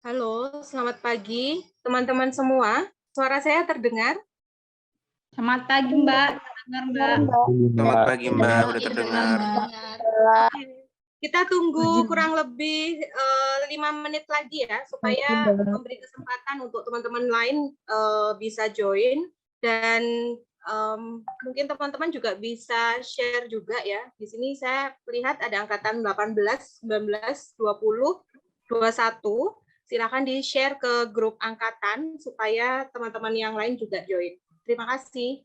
Halo, selamat pagi teman-teman semua. Suara saya terdengar? Selamat pagi, Mbak. Dengar, Mbak. Selamat pagi, Mbak. Udah terdengar. Kita tunggu kurang lebih 5 menit lagi ya, supaya memberi kesempatan untuk teman-teman lain bisa join. Dan mungkin teman-teman juga bisa share juga ya. Di sini saya lihat ada angkatan 18, 19, 20, 21. Silakan di-share ke grup angkatan supaya teman-teman yang lain juga join. Terima kasih.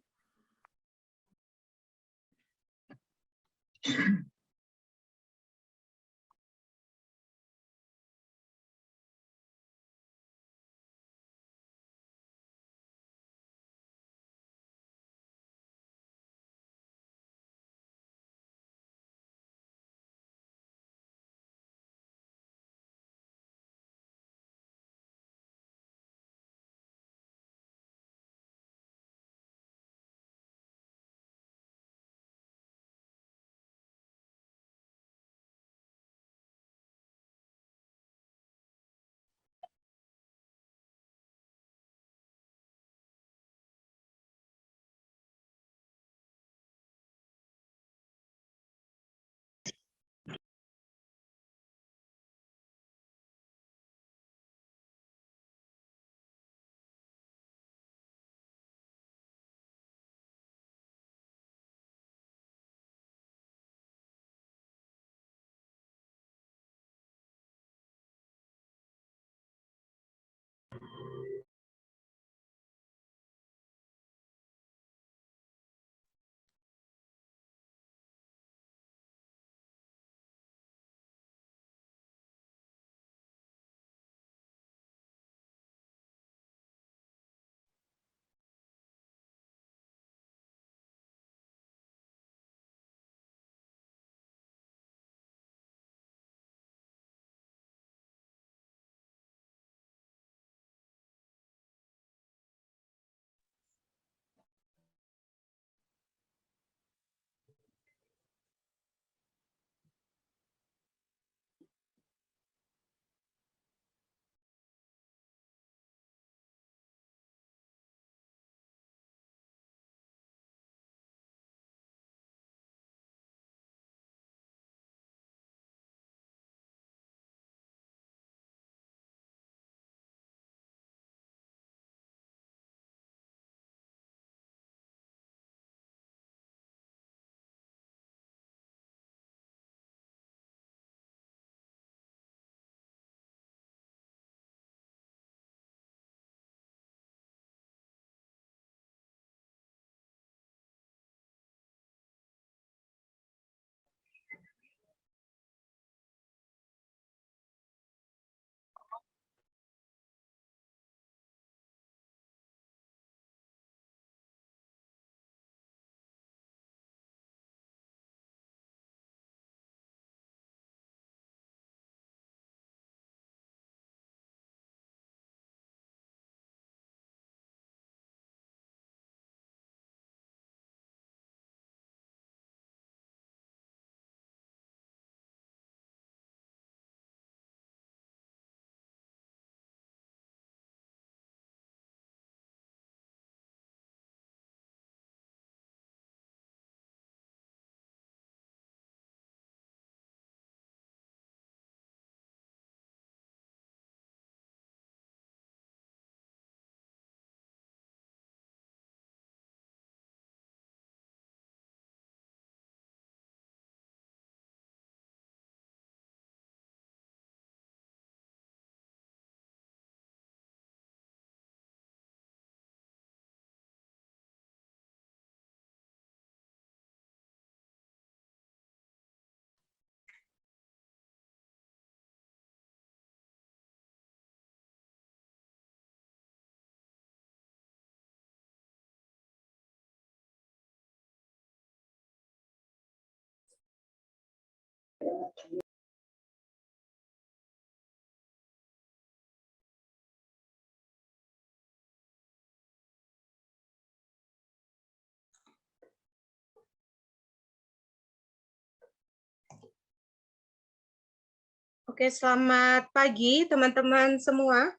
Oke, selamat pagi teman-teman semua,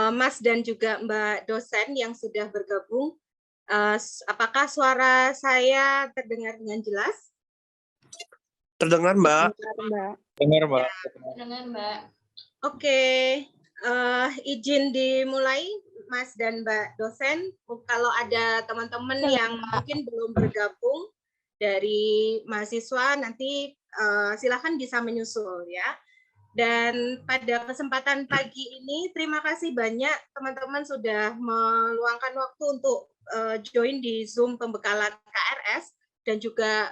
Mas dan juga Mbak dosen yang sudah bergabung. Apakah suara saya terdengar dengan jelas? Terdengar, Mbak. Dengar, Mbak. Dengan Mbak. Oke, izin dimulai, Mas dan Mbak dosen. Kalau ada teman-teman yang mungkin belum bergabung dari mahasiswa, nanti silakan bisa menyusul ya. Dan pada kesempatan pagi ini, terima kasih banyak teman-teman sudah meluangkan waktu untuk join di Zoom pembekalan KRS dan juga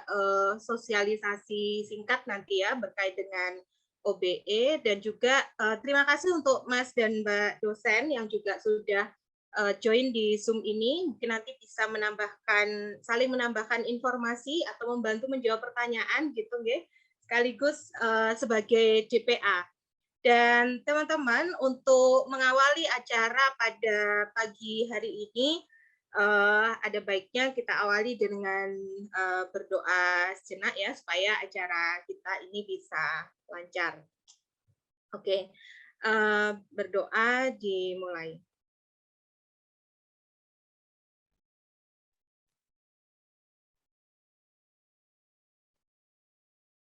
sosialisasi singkat nanti ya berkait dengan OBE, dan juga terima kasih untuk Mas dan Mbak dosen yang juga sudah join di Zoom ini. Mungkin nanti bisa saling menambahkan informasi atau membantu menjawab pertanyaan gitu ya, sekaligus sebagai JPA. Dan teman-teman, untuk mengawali acara pada pagi hari ini, ada baiknya kita awali dengan berdoa sejenak ya, supaya acara kita ini bisa lancar. Oke, berdoa dimulai.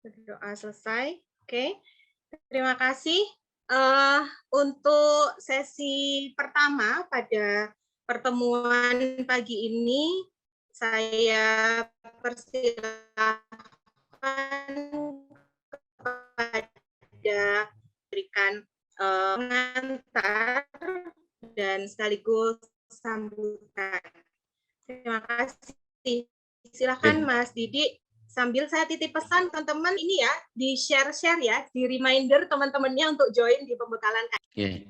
Berdoa selesai. Oke, terima kasih. Untuk sesi pertama pada pertemuan pagi ini, saya persilahkan kepada berikan pengantar dan sekaligus sambutan. Terima kasih. Silakan Mas Didi. Sambil saya titip pesan teman-teman ini ya, di share-share ya, di reminder teman-temannya untuk join di pembekalan. Oke,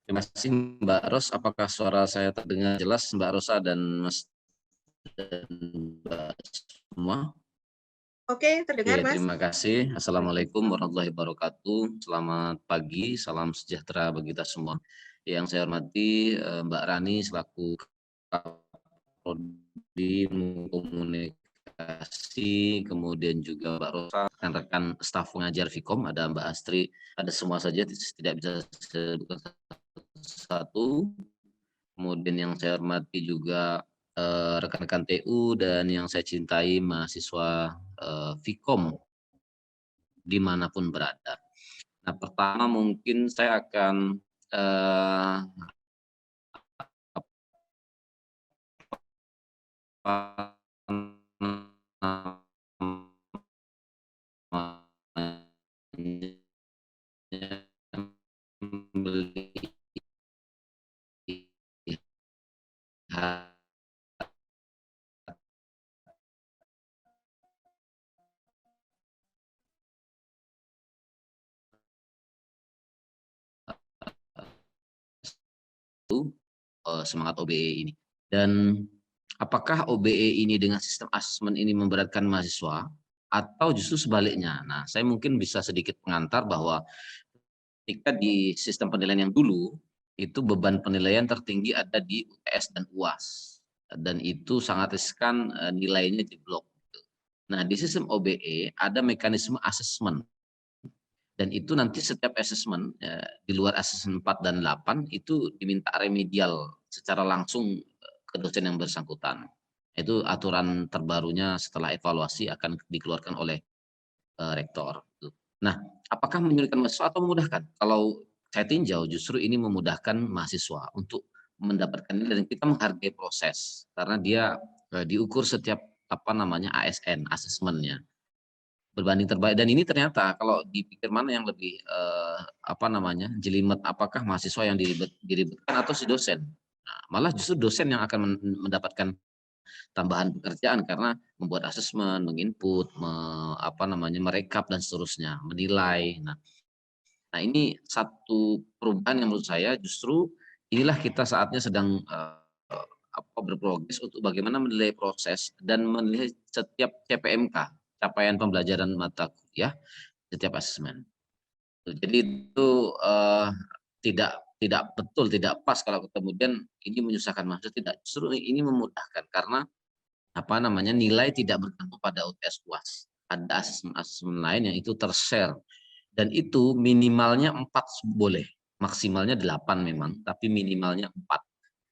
terima kasih Mbak Ros. Apakah suara saya terdengar jelas Mbak Rosa dan Mas dan Mbak semua? Oke, terdengar Mas. Terima kasih. Assalamualaikum warahmatullahi wabarakatuh. Selamat pagi, salam sejahtera bagi kita semua. Yang saya hormati Mbak Rani selaku Prodi Komunikasi, kemudian juga Mbak Rosa, rekan-rekan staf pengajar Vkom, ada Mbak Astri, ada semua saja, tidak bisa sebutkan satu. Kemudian yang saya hormati juga rekan-rekan TU dan yang saya cintai mahasiswa Vkom dimanapun berada. Nah, pertama mungkin saya akan semangat OBE ini. Dan apakah OBE ini dengan sistem asesmen ini memberatkan mahasiswa atau justru sebaliknya? Nah, saya mungkin bisa sedikit pengantar bahwa ketika di sistem penilaian yang dulu, itu beban penilaian tertinggi ada di UTS dan UAS. Dan itu sangat riskan nilainya jeblok. Nah, di sistem OBE ada mekanisme asesmen. Dan itu nanti setiap asesmen, di luar asesmen 4 dan 8, itu diminta remedial secara langsung ke dosen yang bersangkutan. Itu aturan terbarunya setelah evaluasi akan dikeluarkan oleh rektor. Nah, apakah menyulitkan mahasiswa atau memudahkan? Kalau saya tinjau justru ini memudahkan mahasiswa untuk mendapatkan nilai, dan kita menghargai proses karena dia diukur setiap ASN, asesmennya berbanding terbaik. Dan ini ternyata kalau dipikir mana yang lebih jelimet, apakah mahasiswa yang diribetkan atau si dosen. Nah, malah justru dosen yang akan mendapatkan tambahan pekerjaan karena membuat asesmen, menginput, merekap dan seterusnya, menilai. Nah, ini satu perubahan yang menurut saya justru inilah kita saatnya sedang berprogres untuk bagaimana menilai proses dan menilai setiap CPMK, capaian pembelajaran mata kuliah, setiap asesmen. Jadi itu tidak betul, tidak pas kalau kemudian ini menyusahkan mahasiswa. Tidak, justru ini memudahkan karena nilai tidak bergantung pada UTS UAS. Ada asesmen lain yang itu tershare Dan itu minimalnya 4 boleh, maksimalnya 8 memang, tapi minimalnya 4.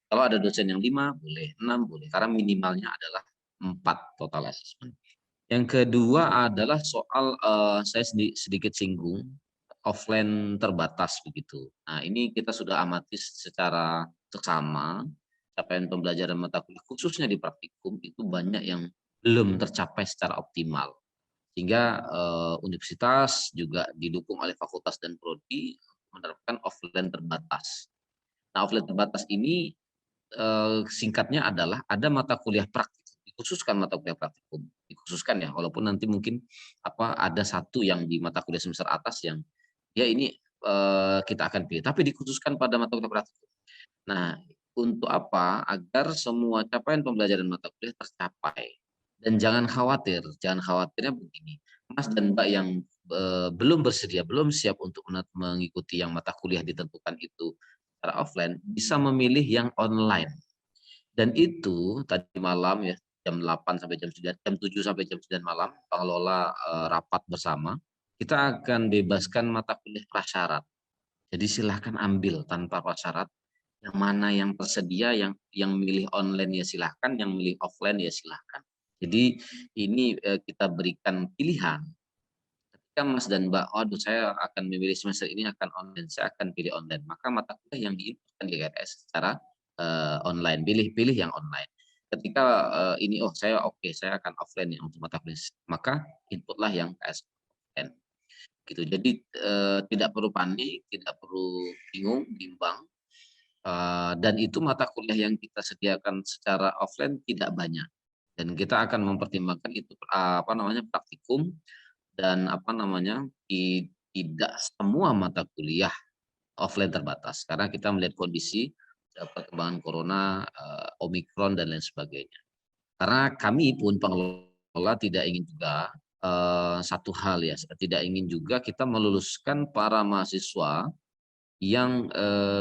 Kalau ada dosen yang 5 boleh, 6 boleh, karena minimalnya adalah 4 total assessment. Yang kedua adalah soal saya sedikit singgung offline terbatas begitu. Nah, ini kita sudah amati secara seksama capaian pembelajaran mata kuliah khususnya di praktikum itu banyak yang belum tercapai secara optimal. Sehingga universitas juga didukung oleh fakultas dan prodi menerapkan offline terbatas. Nah, offline terbatas ini singkatnya adalah ada mata kuliah praktik, dikhususkan mata kuliah praktikum, dikhususkan ya, walaupun nanti mungkin ada satu yang di mata kuliah semester atas yang ya ini kita akan pilih, tapi dikhususkan pada mata kuliah praktikum. Nah, untuk apa? Agar semua capaian pembelajaran mata kuliah tercapai. Dan jangan khawatirnya begini, Mas dan Mbak yang belum bersedia, belum siap untuk mengikuti yang mata kuliah ditentukan itu secara offline, bisa memilih yang online. Dan itu tadi malam ya, jam 8 sampai jam 9, jam 7 sampai jam 9 malam, pengelola rapat bersama, kita akan bebaskan mata kuliah prasyarat. Jadi silahkan ambil tanpa prasyarat, yang mana yang tersedia, yang milih online ya silahkan, yang milih offline ya silahkan. Jadi ini kita berikan pilihan. Ketika Mas dan Mbak, aduh saya akan memilih semester ini akan online, saya akan pilih online. Maka mata kuliah yang diinputkan di KRS secara online, pilih yang online. Ketika ini, oh saya oke, saya akan offline ya untuk mata kuliah, maka inputlah yang KRS offline. Gitu. Jadi tidak perlu panik, tidak perlu bingung, bimbang. Dan itu mata kuliah yang kita sediakan secara offline tidak banyak. Dan kita akan mempertimbangkan itu praktikum dan tidak semua mata kuliah offline terbatas karena kita melihat kondisi perkembangan corona, omikron dan lain sebagainya. Karena kami pun pengelola tidak ingin juga satu hal ya, tidak ingin juga kita meluluskan para mahasiswa yang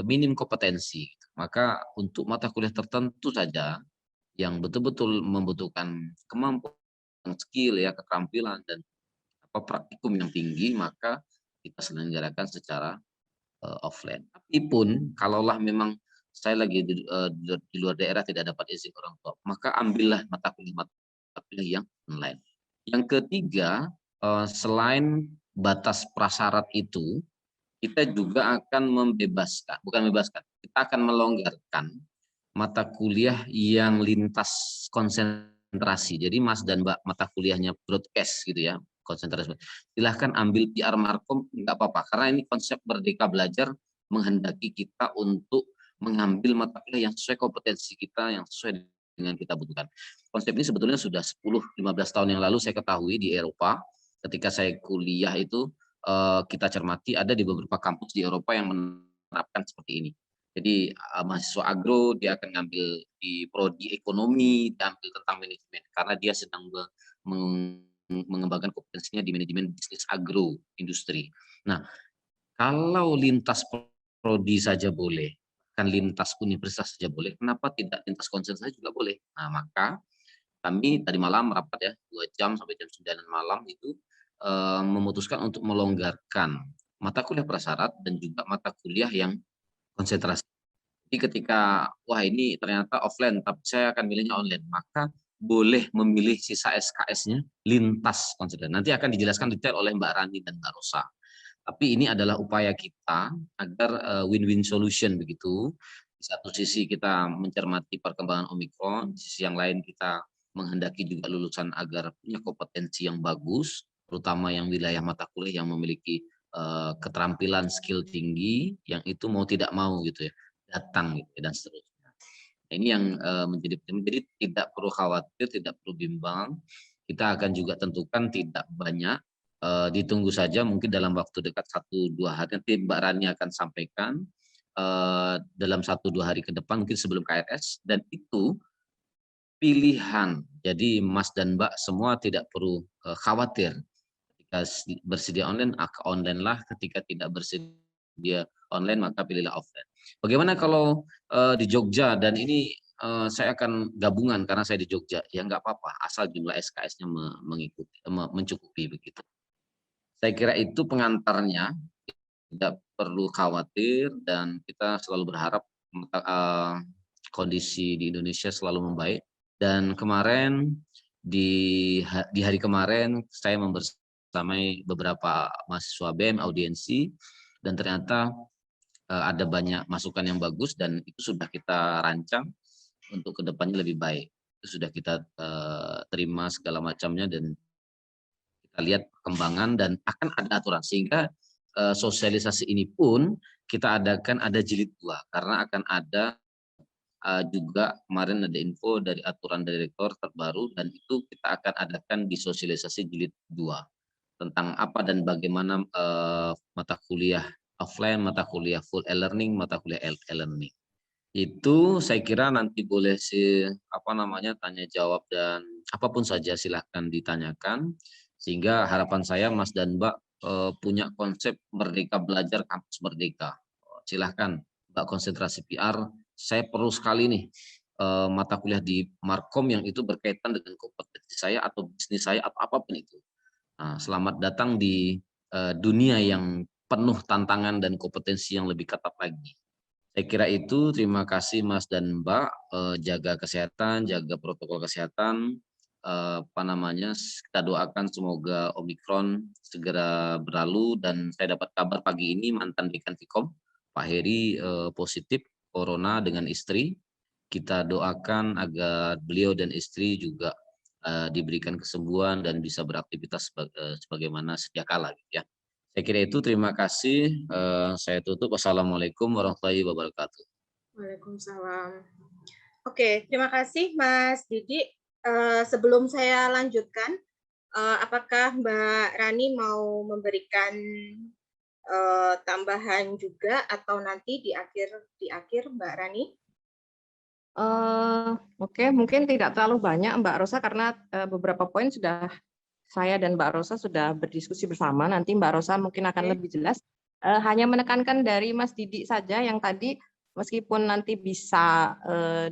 minim kompetensi. Maka untuk mata kuliah tertentu saja yang betul-betul membutuhkan kemampuan, skill ya, keterampilan dan praktikum yang tinggi, maka kita selenggarakan secara offline. Tapi pun kalaulah memang saya lagi di luar daerah tidak dapat izin orang tua, maka ambillah mata kuliah yang online. Yang ketiga, selain batas prasyarat itu, kita juga akan kita akan melonggarkan mata kuliah yang lintas konsentrasi. Jadi Mas dan Mbak mata kuliahnya broadcast gitu ya, konsentrasi. Silahkan ambil PR Markom, nggak apa-apa. Karena ini konsep Merdeka Belajar menghendaki kita untuk mengambil mata kuliah yang sesuai kompetensi kita, yang sesuai dengan kita butuhkan. Konsep ini sebetulnya sudah 10-15 tahun yang lalu saya ketahui di Eropa. Ketika saya kuliah itu, kita cermati ada di beberapa kampus di Eropa yang menerapkan seperti ini. Jadi mahasiswa agro dia akan ngambil di prodi ekonomi, diambil tentang manajemen karena dia sedang mengembangkan kompetensinya di manajemen bisnis agro industri. Nah, kalau lintas prodi saja boleh, kan lintas universitas saja boleh, kenapa tidak lintas konsentrasi juga boleh? Nah, maka kami tadi malam rapat ya 2 jam sampai jam 9 malam itu memutuskan untuk melonggarkan mata kuliah prasyarat dan juga mata kuliah yang konsentrasi. Jadi ketika wah ini ternyata offline tapi saya akan milihnya online, maka boleh memilih sisa SKS-nya lintas konsentrasi. Nanti akan dijelaskan detail oleh Mbak Rani dan Mbak Rosa. Tapi ini adalah upaya kita agar win-win solution begitu. Di satu sisi kita mencermati perkembangan Omikron, di sisi yang lain kita menghendaki juga lulusan agar punya kompetensi yang bagus, terutama yang wilayah mata kuliah yang memiliki keterampilan skill tinggi, yang itu mau tidak mau gitu ya, datang gitu dan seterusnya. Nah, ini yang menjadi penting. Jadi tidak perlu khawatir, tidak perlu bimbang. Kita akan juga tentukan tidak banyak, ditunggu saja mungkin dalam waktu dekat 1-2 hari nanti Mbak Rani akan sampaikan dalam 1-2 hari ke depan mungkin sebelum KRS, dan itu pilihan. Jadi Mas dan Mbak semua tidak perlu khawatir. Ketika bersedia online, online lah. Ketika tidak bersedia online, maka pilihlah offline. Bagaimana kalau di Jogja, dan ini saya akan gabungan karena saya di Jogja, ya nggak apa-apa, asal jumlah SKS-nya mencukupi begitu. Saya kira itu pengantarnya, tidak perlu khawatir dan kita selalu berharap kondisi di Indonesia selalu membaik. Dan kemarin di hari kemarin saya membersamai beberapa mahasiswa BEM audiensi dan ternyata ada banyak masukan yang bagus dan itu sudah kita rancang untuk kedepannya lebih baik. Itu sudah kita terima segala macamnya dan kita lihat perkembangan dan akan ada aturan sehingga sosialisasi ini pun kita adakan ada jilid 2 karena akan ada juga kemarin ada info dari aturan dari rektor terbaru dan itu kita akan adakan di sosialisasi jilid 2 tentang apa dan bagaimana mata kuliah offline, mata kuliah full e-learning, mata kuliah e-learning. Itu saya kira nanti boleh tanya jawab dan apapun saja silahkan ditanyakan sehingga harapan saya Mas dan Mbak punya konsep Merdeka Belajar Kampus Merdeka. Silahkan Mbak konsentrasi PR. Saya perlu sekali nih mata kuliah di Markom yang itu berkaitan dengan kompetensi saya atau bisnis saya atau apapun itu. Nah, selamat datang di dunia yang penuh tantangan dan kompetensi yang lebih ketat lagi. Saya kira itu, terima kasih Mas dan Mbak, jaga kesehatan, jaga protokol kesehatan, kita doakan semoga Omikron segera berlalu dan saya dapat kabar pagi ini mantan Dekan Fikom, Pak Heri positif Corona dengan istri. Kita doakan agar beliau dan istri juga diberikan kesembuhan dan bisa beraktivitas sebagaimana sedia kala ya. Saya kira itu, terima kasih. Saya tutup. Wassalamualaikum warahmatullahi wabarakatuh. Waalaikumsalam. Oke, terima kasih Mas Didi. Sebelum saya lanjutkan, apakah Mbak Rani mau memberikan tambahan juga atau nanti di akhir Mbak Rani? Oke, mungkin tidak terlalu banyak Mbak Rosa karena beberapa poin sudah saya dan Mbak Rosa sudah berdiskusi bersama. Nanti Mbak Rosa mungkin akan lebih jelas. Hanya menekankan dari Mas Didi saja yang tadi meskipun nanti bisa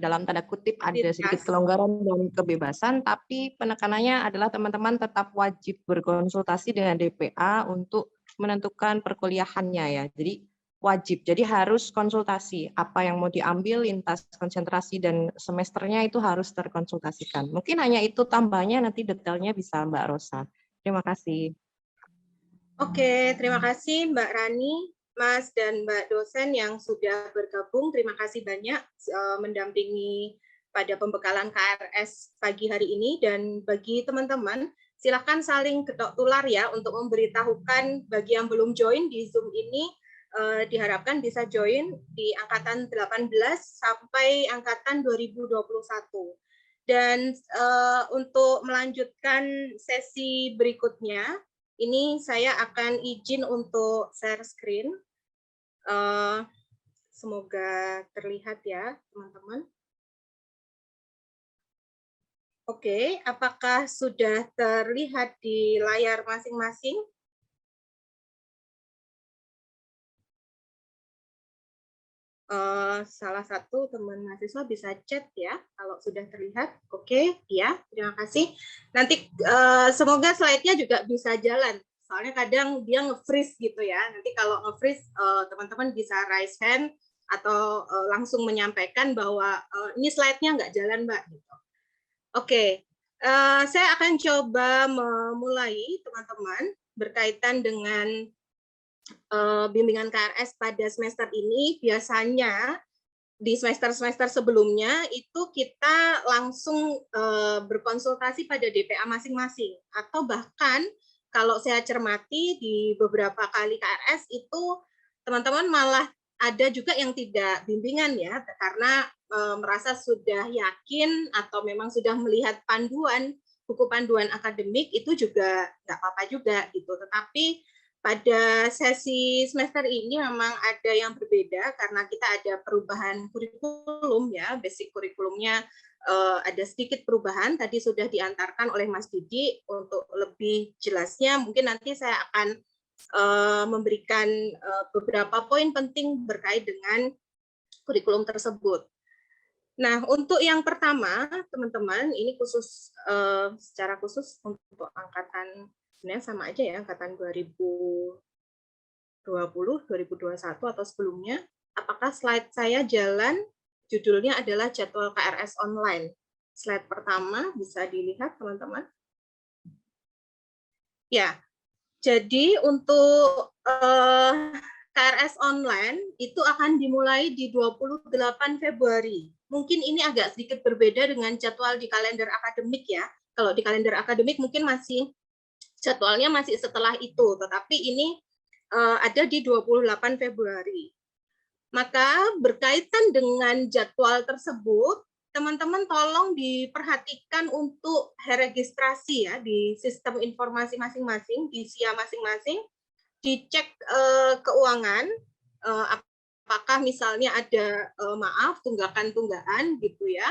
dalam tanda kutip ada sedikit kelonggaran dan kebebasan, tapi penekanannya adalah teman-teman tetap wajib berkonsultasi dengan DPA untuk menentukan perkuliahannya ya. Jadi wajib, jadi harus konsultasi. Apa yang mau diambil, lintas konsentrasi dan semesternya itu harus terkonsultasikan. Mungkin hanya itu tambahnya, nanti detailnya bisa Mbak Rosa. Terima kasih. Oke, terima kasih Mbak Rani, Mas dan Mbak dosen yang sudah bergabung. Terima kasih banyak mendampingi pada pembekalan KRS pagi hari ini. Dan bagi teman-teman, silakan saling ketok tular ya untuk memberitahukan bagi yang belum join di Zoom ini, diharapkan bisa join di angkatan 18 sampai angkatan 2021. Dan untuk melanjutkan sesi berikutnya, ini saya akan izin untuk share screen. Semoga terlihat ya, teman-teman. Oke, apakah sudah terlihat di layar masing-masing? Salah satu teman mahasiswa bisa chat ya kalau sudah terlihat. Oke, ya, terima kasih. Nanti semoga slide-nya juga bisa jalan. Soalnya kadang dia nge-freeze gitu ya. Nanti kalau nge-freeze teman-teman bisa raise hand atau langsung menyampaikan bahwa ini slide-nya nggak jalan, Mbak. Gitu. Oke, saya akan coba memulai teman-teman berkaitan dengan bimbingan KRS pada semester ini. Biasanya di semester-semester sebelumnya itu kita langsung berkonsultasi pada DPA masing-masing, atau bahkan kalau saya cermati di beberapa kali KRS itu teman-teman malah ada juga yang tidak bimbingan ya, karena merasa sudah yakin atau memang sudah melihat panduan, buku panduan akademik itu juga nggak apa-apa juga gitu. Tetapi pada sesi semester ini memang ada yang berbeda karena kita ada perubahan kurikulum ya, basic kurikulumnya ada sedikit perubahan. Tadi sudah diantarkan oleh Mas Didi. Untuk lebih jelasnya mungkin nanti saya akan memberikan beberapa poin penting berkait dengan kurikulum tersebut. Nah, untuk yang pertama, teman-teman, ini khusus secara khusus untuk angkatan Sebenarnya sama aja ya, angkatan 2020, 2021 atau sebelumnya. Apakah slide saya jalan? Judulnya adalah jadwal KRS online. Slide pertama bisa dilihat teman-teman. Ya, jadi untuk KRS online itu akan dimulai di 28 Februari. Mungkin ini agak sedikit berbeda dengan jadwal di kalender akademik ya. Kalau di kalender akademik mungkin masih jadwalnya masih setelah itu, tetapi ini ada di 28 Februari. Maka berkaitan dengan jadwal tersebut, teman-teman tolong diperhatikan untuk registrasi ya di sistem informasi masing-masing, di SIA masing-masing, dicek keuangan, apakah misalnya ada maaf tunggakan-tunggakan gitu ya,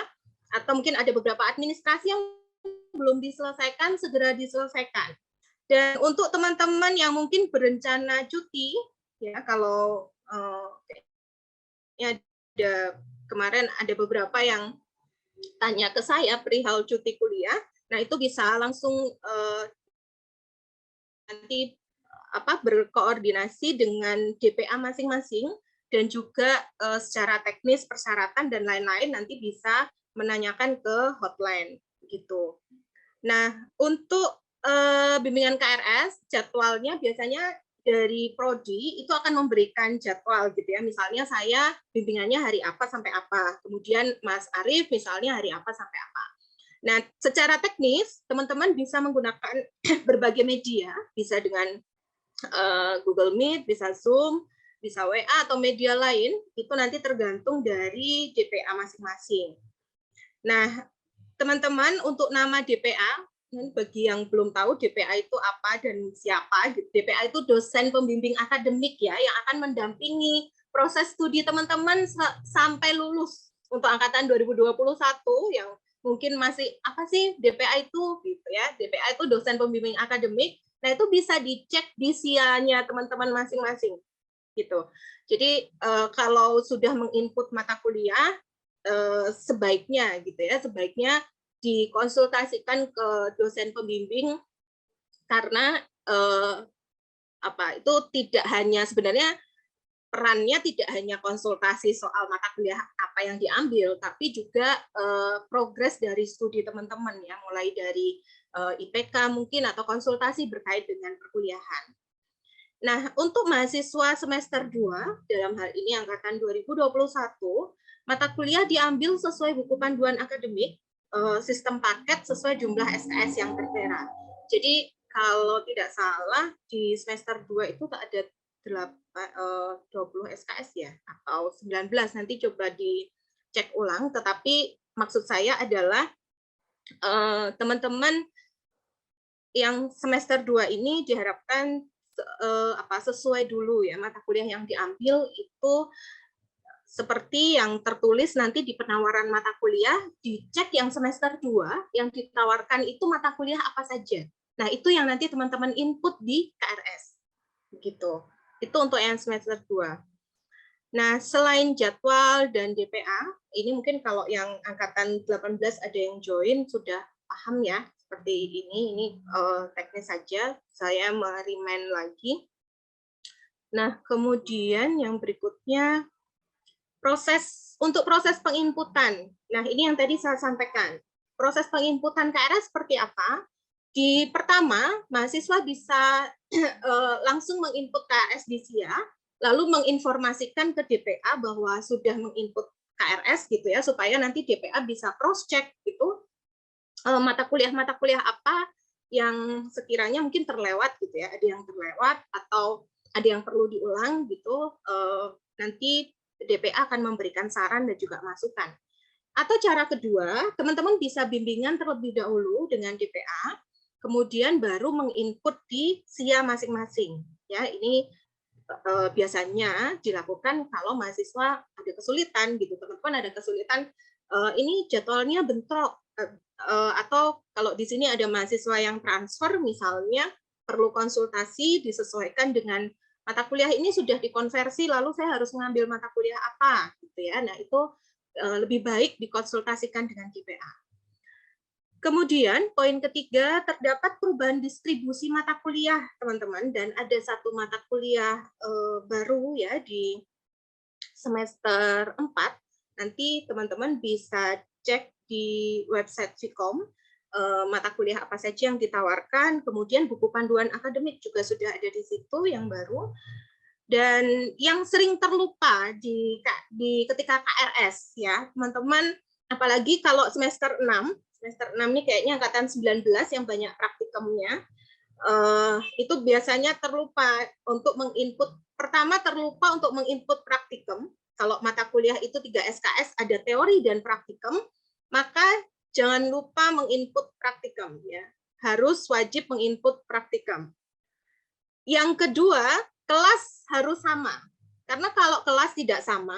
atau mungkin ada beberapa administrasi yang belum diselesaikan, segera diselesaikan. Dan untuk teman-teman yang mungkin berencana cuti, ya kalau kemarin ada beberapa yang tanya ke saya perihal cuti kuliah, nah itu bisa langsung nanti berkoordinasi dengan DPA masing-masing dan juga secara teknis persyaratan dan lain-lain nanti bisa menanyakan ke hotline gitu. Nah, untuk bimbingan KRS jadwalnya biasanya dari prodi itu akan memberikan jadwal gitu ya. Misalnya saya bimbingannya hari apa sampai apa. Kemudian Mas Arief misalnya hari apa sampai apa. Nah, secara teknis teman-teman bisa menggunakan berbagai media, bisa dengan Google Meet, bisa Zoom, bisa WA atau media lain, itu nanti tergantung dari DPA masing-masing. Nah, teman-teman untuk nama DPA, bagi yang belum tahu DPA itu apa dan siapa, DPA itu dosen pembimbing akademik ya, yang akan mendampingi proses studi teman-teman sampai lulus untuk angkatan 2021 yang mungkin masih apa sih DPA itu gitu ya. DPA itu dosen pembimbing akademik. Nah, itu bisa dicek di SIA-nya teman-teman masing-masing gitu. Jadi kalau sudah menginput mata kuliah sebaiknya gitu ya, sebaiknya dikonsultasikan ke dosen pembimbing karena itu tidak hanya sebenarnya perannya tidak hanya konsultasi soal mata kuliah apa yang diambil, tapi juga progres dari studi teman-teman ya, mulai dari IPK mungkin atau konsultasi berkait dengan perkuliahan. Nah, untuk mahasiswa semester 2 dalam hal ini angkatan 2021, mata kuliah diambil sesuai buku panduan akademik, sistem paket sesuai jumlah SKS yang tertera. Jadi kalau tidak salah di semester 2 itu tak ada 20 SKS ya, atau 19, nanti coba dicek ulang, tetapi maksud saya adalah teman-teman yang semester 2 ini diharapkan sesuai dulu ya mata kuliah yang diambil itu seperti yang tertulis nanti di penawaran mata kuliah, dicek yang semester 2 yang ditawarkan itu mata kuliah apa saja. Nah, itu yang nanti teman-teman input di KRS. Begitu. Itu untuk yang semester 2. Nah, selain jadwal dan DPA, ini mungkin kalau yang angkatan 18 ada yang join sudah paham ya, seperti ini teknis saja, saya merimain lagi. Nah, kemudian yang berikutnya, untuk proses penginputan. Nah, ini yang tadi saya sampaikan. Proses penginputan KRS seperti apa? Di pertama, mahasiswa bisa langsung menginput KRS di SIA, lalu menginformasikan ke DPA bahwa sudah menginput KRS gitu ya, supaya nanti DPA bisa cross-check gitu mata kuliah apa yang sekiranya mungkin terlewat gitu ya, ada yang terlewat atau ada yang perlu diulang gitu, nanti DPA akan memberikan saran dan juga masukan. Atau cara kedua, teman-teman bisa bimbingan terlebih dahulu dengan DPA, kemudian baru menginput di SIA masing-masing. Ya, ini biasanya dilakukan kalau mahasiswa ada kesulitan gitu, teman-teman ada kesulitan ini jadwalnya bentrok atau kalau di sini ada mahasiswa yang transfer misalnya perlu konsultasi disesuaikan dengan mata kuliah ini sudah dikonversi lalu saya harus mengambil mata kuliah apa gitu ya. Nah, itu lebih baik dikonsultasikan dengan DPA. Kemudian poin ketiga, terdapat perubahan distribusi mata kuliah, teman-teman, dan ada satu mata kuliah baru ya di semester 4. Nanti teman-teman bisa cek di website Vkom mata kuliah apa saja yang ditawarkan, kemudian buku panduan akademik juga sudah ada di situ yang baru. Dan yang sering terlupa di ketika KRS ya, teman-teman, apalagi kalau semester 6 ini kayaknya angkatan 19 yang banyak praktikumnya, itu biasanya terlupa untuk menginput, pertama terlupa untuk menginput praktikum. Kalau mata kuliah itu 3 SKS, ada teori dan praktikum, maka jangan lupa menginput praktikum ya. Harus wajib menginput praktikum. Yang kedua, kelas harus sama. Karena kalau kelas tidak sama,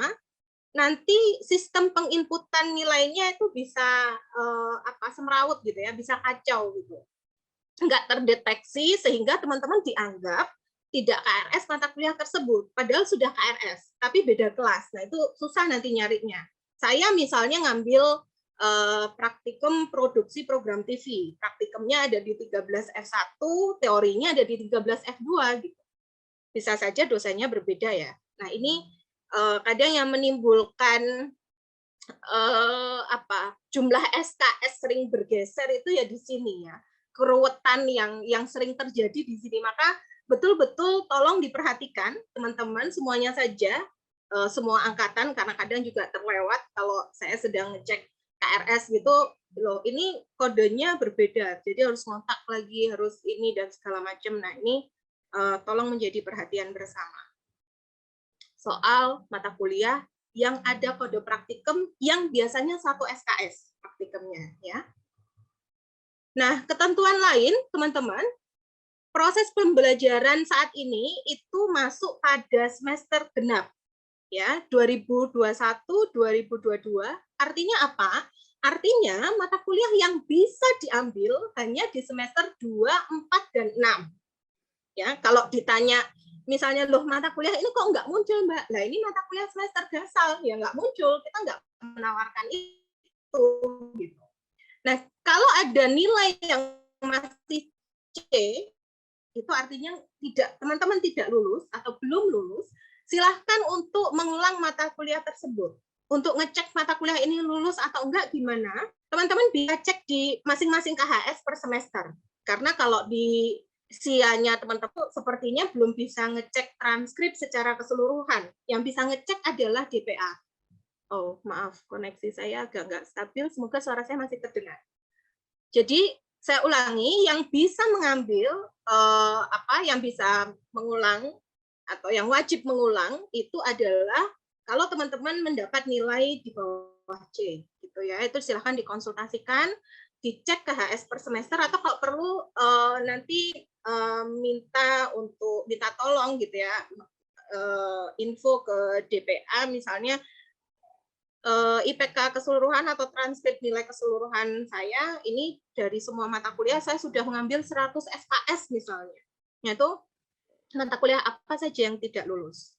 nanti sistem penginputan nilainya itu bisa semrawut gitu ya, bisa kacau gitu. Nggak terdeteksi sehingga teman-teman dianggap tidak KRS mata kuliah tersebut, padahal sudah KRS, tapi beda kelas. Nah, itu susah nanti nyarinya. Saya misalnya ngambil praktikum produksi program TV. Praktikumnya ada di 13 F1, teorinya ada di 13 F2 gitu. Bisa saja dosanya berbeda ya. Nah, ini kadang yang menimbulkan jumlah SKS sering bergeser itu ya di sini ya. Keruwetan yang sering terjadi di sini. Maka betul-betul tolong diperhatikan teman-teman semuanya saja, semua angkatan, karena kadang juga terlewat kalau saya sedang ngecek KRS gitu, loh ini kodenya berbeda, jadi harus kontak lagi, harus ini dan segala macam. Nah, ini tolong menjadi perhatian bersama. Soal mata kuliah yang ada kode praktikum yang biasanya 1 SKS praktikumnya ya. Nah, ketentuan lain teman-teman, proses pembelajaran saat ini itu masuk pada semester genap ya, 2021-2022. Artinya apa? Artinya mata kuliah yang bisa diambil hanya di semester 2, 4 dan 6. Ya, kalau ditanya misalnya loh mata kuliah ini kok nggak muncul Mbak? Lah ini mata kuliah semester gasal, ya nggak muncul, kita nggak menawarkan itu gitu. Nah, kalau ada nilai yang masih C, itu artinya tidak, teman-teman tidak lulus atau belum lulus, silahkan untuk mengulang mata kuliah tersebut. Untuk ngecek mata kuliah ini lulus atau enggak gimana, teman-teman bisa cek di masing-masing KHS per semester. Karena kalau di SIA-nya teman-teman sepertinya belum bisa ngecek transkrip secara keseluruhan. Yang bisa ngecek adalah DPA. Oh, maaf, koneksi saya agak nggak stabil. Semoga suara saya masih terdengar. Jadi, saya ulangi, yang bisa mengambil, yang bisa mengulang, atau yang wajib mengulang, itu adalah kalau teman-teman mendapat nilai di bawah C. Gitu ya, itu silahkan dikonsultasikan, dicek ke HS per semester, atau kalau perlu nanti minta tolong gitu ya, info ke DPA misalnya IPK keseluruhan atau transkrip nilai keseluruhan saya ini dari semua mata kuliah saya sudah mengambil 100 SKS misalnya, yaitu mata kuliah apa saja yang tidak lulus.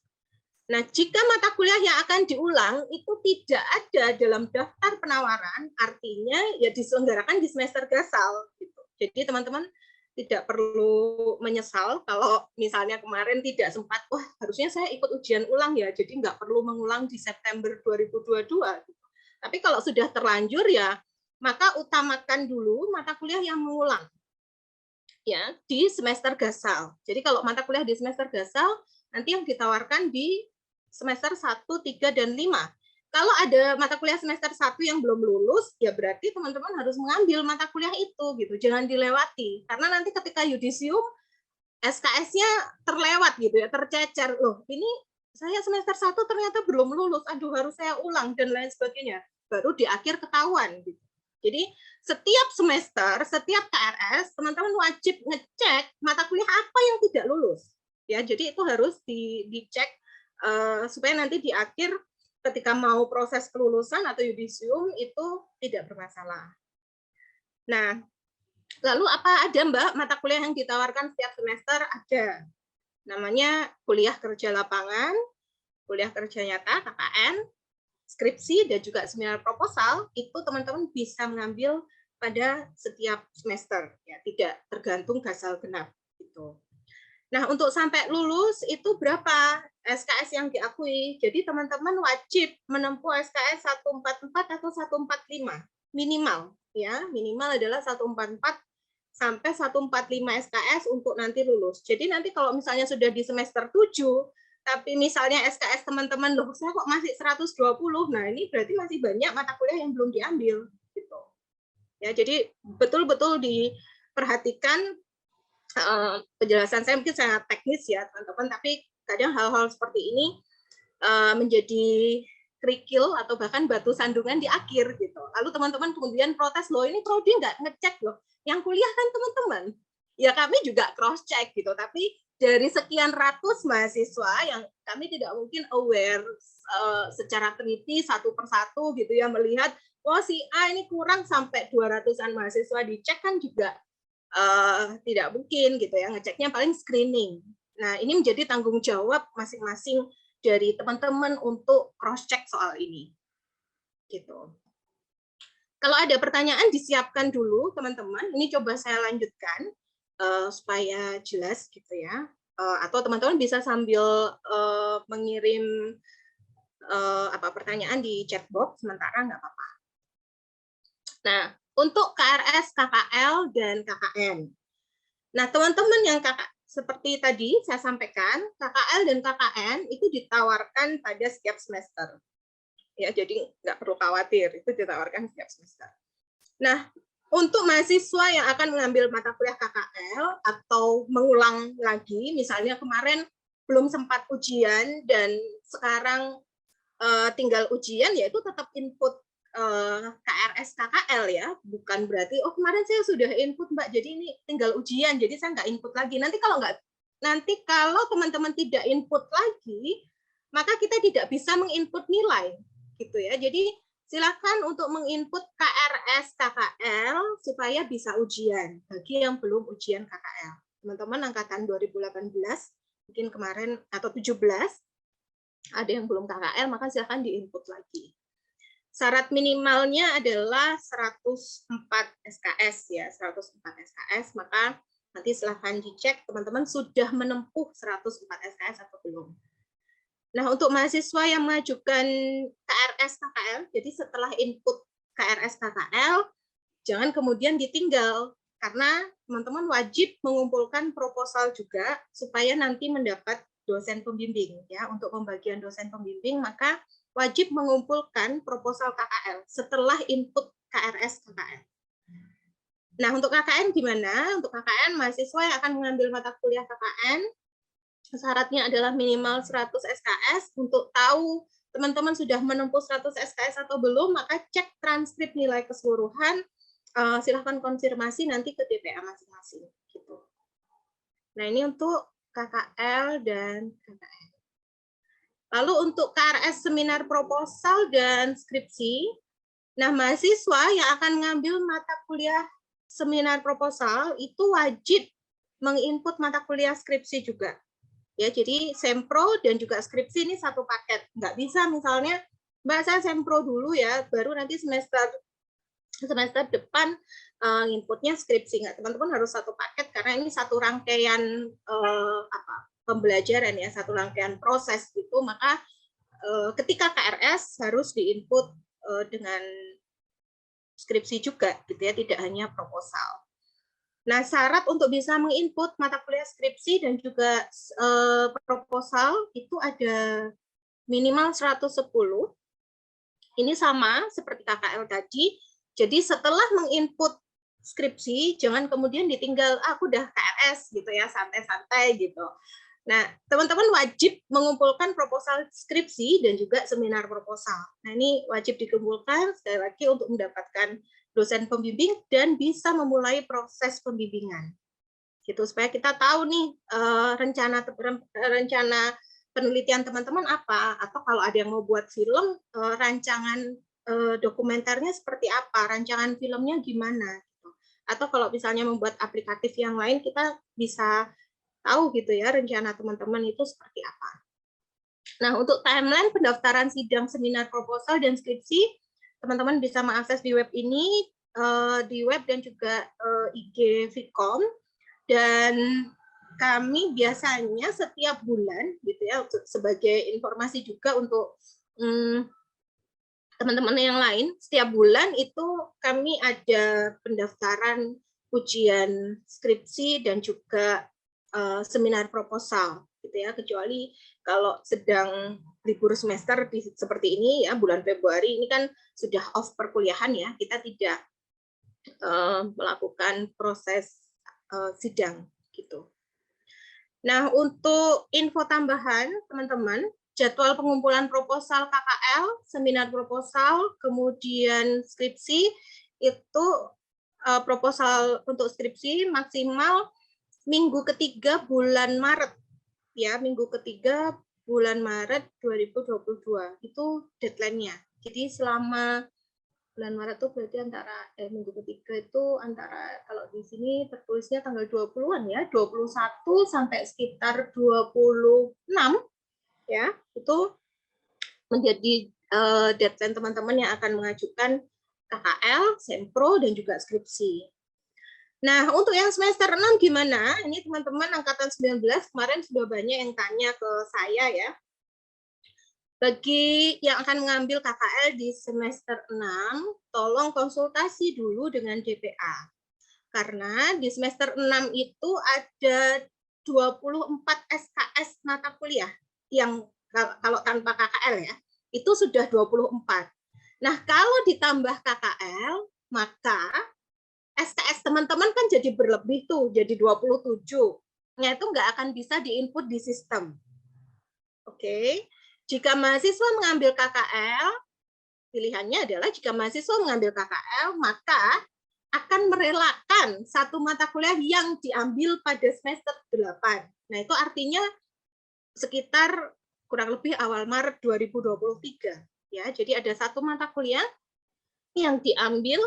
Nah, jika mata kuliah yang akan diulang itu tidak ada dalam daftar penawaran, artinya ya diselenggarakan di semester gasal gitu. Jadi teman-teman tidak perlu menyesal kalau misalnya kemarin tidak sempat, wah harusnya saya ikut ujian ulang ya, jadi nggak perlu mengulang di September 2022. Tapi kalau sudah terlanjur ya, maka utamakan dulu mata kuliah yang mengulang ya di semester gasal. Jadi kalau mata kuliah di semester gasal, nanti yang ditawarkan di semester 1, 3, dan 5. Kalau ada mata kuliah semester 1 yang belum lulus, ya berarti teman-teman harus mengambil mata kuliah itu, gitu. Jangan dilewati. Karena nanti ketika yudisium, SKS-nya terlewat gitu ya, tercecer. Loh, ini saya semester 1 ternyata belum lulus, aduh harus saya ulang, dan lain sebagainya. Baru di akhir ketahuan. Gitu. Jadi, setiap semester, setiap KRS, teman-teman wajib ngecek mata kuliah apa yang tidak lulus. Ya, jadi itu harus dicek supaya nanti di akhir ketika mau proses kelulusan atau yudisium itu tidak bermasalah. Nah, lalu apa ada Mbak mata kuliah yang ditawarkan setiap semester? Ada. Namanya kuliah kerja lapangan, kuliah kerja nyata, KKN, skripsi, dan juga seminar proposal. Itu teman-teman bisa mengambil pada setiap semester, ya tidak tergantung ganjil genap gitu. Nah, untuk sampai lulus itu berapa SKS yang diakui? Jadi teman-teman wajib menempuh SKS 144 atau 145 minimal, ya minimal adalah 144 sampai 145 SKS untuk nanti lulus. Jadi nanti kalau misalnya sudah di semester 7, tapi misalnya SKS teman-teman loh, saya kok masih 120, nah ini berarti masih banyak mata kuliah yang belum diambil, gitu. Ya, jadi betul-betul diperhatikan. Penjelasan saya mungkin sangat teknis ya teman-teman, tapi kadang hal-hal seperti ini menjadi kerikil atau bahkan batu sandungan di akhir gitu. Lalu teman-teman kemudian protes, loh ini prodi nggak ngecek loh, yang kuliah kan teman-teman. Ya kami juga cross check gitu, tapi dari sekian ratus mahasiswa yang kami tidak mungkin aware secara teliti satu persatu gitu ya, melihat oh si A ini kurang sampai 200-an mahasiswa dicek kan juga tidak mungkin gitu ya, ngeceknya paling screening. Nah, ini menjadi tanggung jawab masing-masing dari teman-teman untuk cross check soal ini. Gitu. Kalau ada pertanyaan disiapkan dulu teman-teman. Ini coba saya lanjutkan supaya jelas gitu ya. Atau teman-teman bisa sambil mengirim pertanyaan di chat box sementara nggak apa-apa. Nah, untuk KRS, KKL, dan KKN. Nah, teman-teman yang seperti tadi saya sampaikan, KKL dan KKN itu ditawarkan pada setiap semester. Ya, jadi nggak perlu khawatir, itu ditawarkan setiap semester. Nah, untuk mahasiswa yang akan mengambil mata kuliah KKL atau mengulang lagi, misalnya kemarin belum sempat ujian dan sekarang tinggal ujian, yaitu tetap input KRS KKL ya, bukan berarti oh kemarin saya sudah input Mbak, jadi ini tinggal ujian, jadi saya nggak input lagi. Nanti kalau teman-teman tidak input lagi, maka kita tidak bisa menginput nilai, gitu ya. Jadi silakan untuk menginput KRS KKL supaya bisa ujian bagi yang belum ujian KKL. Teman-teman angkatan 2018 mungkin kemarin atau 17 ada yang belum KKL, maka silakan diinput lagi. Syarat minimalnya adalah 104 SKS ya, 104 SKS, maka nanti silahkan dicek teman-teman sudah menempuh 104 SKS atau belum. Nah, untuk mahasiswa yang mengajukan KRS KKL, jadi setelah input KRS KKL, jangan kemudian ditinggal, karena teman-teman wajib mengumpulkan proposal juga supaya nanti mendapat dosen pembimbing ya. Untuk pembagian dosen pembimbing, maka wajib mengumpulkan proposal KKL setelah input KRS KKN. Nah, untuk KKN gimana? Untuk KKN, mahasiswa yang akan mengambil mata kuliah KKN, syaratnya adalah minimal 100 SKS. Untuk tahu teman-teman sudah menempuh 100 SKS atau belum, maka cek transkrip nilai keseluruhan, silahkan konfirmasi nanti ke DPA masing-masing. Gitu. Nah, ini untuk KKL dan KKN. Lalu untuk KRS seminar proposal dan skripsi, nah mahasiswa yang akan mengambil mata kuliah seminar proposal itu wajib menginput mata kuliah skripsi juga. Ya, jadi sempro dan juga skripsi ini satu paket. Nggak bisa misalnya, Mbak saya sempro dulu ya, baru nanti semester depan inputnya skripsi. Nggak, teman-teman harus satu paket karena ini satu rangkaian pembelajaran ya, satu rangkaian proses gitu, maka ketika KRS harus diinput dengan skripsi juga gitu ya, tidak hanya proposal. Nah, syarat untuk bisa menginput mata kuliah skripsi dan juga proposal itu ada minimal 110. Ini sama seperti KKL tadi. Jadi setelah menginput skripsi, jangan kemudian ditinggal, aku udah KRS gitu ya, santai-santai gitu. Nah, teman-teman wajib mengumpulkan proposal skripsi dan juga seminar proposal. Nah, ini wajib dikumpulkan sekali lagi untuk mendapatkan dosen pembimbing dan bisa memulai proses pembimbingan. Gitu, supaya kita tahu nih rencana penelitian teman-teman apa, atau kalau ada yang mau buat film, rancangan dokumenternya seperti apa, rancangan filmnya gimana. Gitu. Atau kalau misalnya membuat aplikatif yang lain, kita bisa tahu gitu ya rencana teman-teman itu seperti apa. Nah, untuk timeline pendaftaran sidang seminar proposal dan skripsi, teman-teman bisa mengakses di web ini di web dan juga IG Vkom, dan kami biasanya setiap bulan gitu ya, sebagai informasi juga untuk teman-teman yang lain, setiap bulan itu kami ada pendaftaran ujian skripsi dan juga seminar proposal gitu ya, kecuali kalau sedang libur semester seperti ini ya, bulan Februari ini kan sudah off perkuliahan ya, kita tidak melakukan proses sidang gitu. Nah, untuk info tambahan teman-teman, jadwal pengumpulan proposal KKL, seminar proposal, kemudian skripsi itu proposal untuk skripsi maksimal minggu ketiga bulan Maret ya, minggu ketiga bulan Maret 2022 itu deadline-nya. Jadi selama bulan Maret itu berarti antara minggu ketiga itu antara, kalau di sini tertulisnya tanggal 20-an ya, 21 sampai sekitar 26 ya, itu menjadi deadline teman-teman yang akan mengajukan KKL, Sempro, dan juga skripsi. Nah, untuk yang semester 6 gimana? Ini teman-teman angkatan 19 kemarin sudah banyak yang tanya ke saya ya. Bagi yang akan mengambil KKL di semester 6, tolong konsultasi dulu dengan DPA. Karena di semester 6 itu ada 24 SKS mata kuliah yang kalau tanpa KKL ya, itu sudah 24. Nah, kalau ditambah KKL, maka SKS teman-teman kan jadi berlebih tuh, jadi 27. Nah, itu nggak akan bisa diinput di sistem. Oke. Jika mahasiswa mengambil KKL, pilihannya adalah jika mahasiswa mengambil KKL, maka akan merelakan satu mata kuliah yang diambil pada semester 8. Nah, itu artinya sekitar kurang lebih awal Maret 2023. Ya, jadi ada satu mata kuliah yang diambil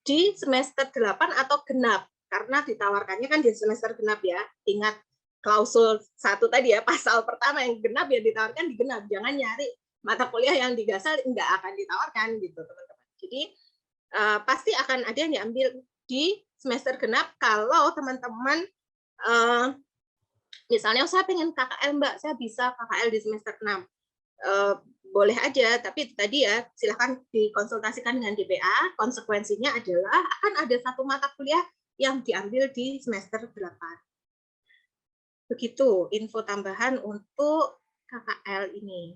di semester 8 atau genap, karena ditawarkannya kan di semester genap ya. Ingat klausul 1 tadi ya, pasal pertama yang genap ya ditawarkan di genap, jangan nyari mata kuliah yang digasal, nggak akan ditawarkan gitu teman-teman. Jadi pasti akan ada yang diambil di semester genap kalau teman-teman misalnya saya pengen KKL Mbak, saya bisa KKL di semester 6. Boleh aja, tapi tadi ya silahkan dikonsultasikan dengan DPA, konsekuensinya adalah akan ada satu mata kuliah yang diambil di semester 8. Begitu info tambahan untuk KKL ini.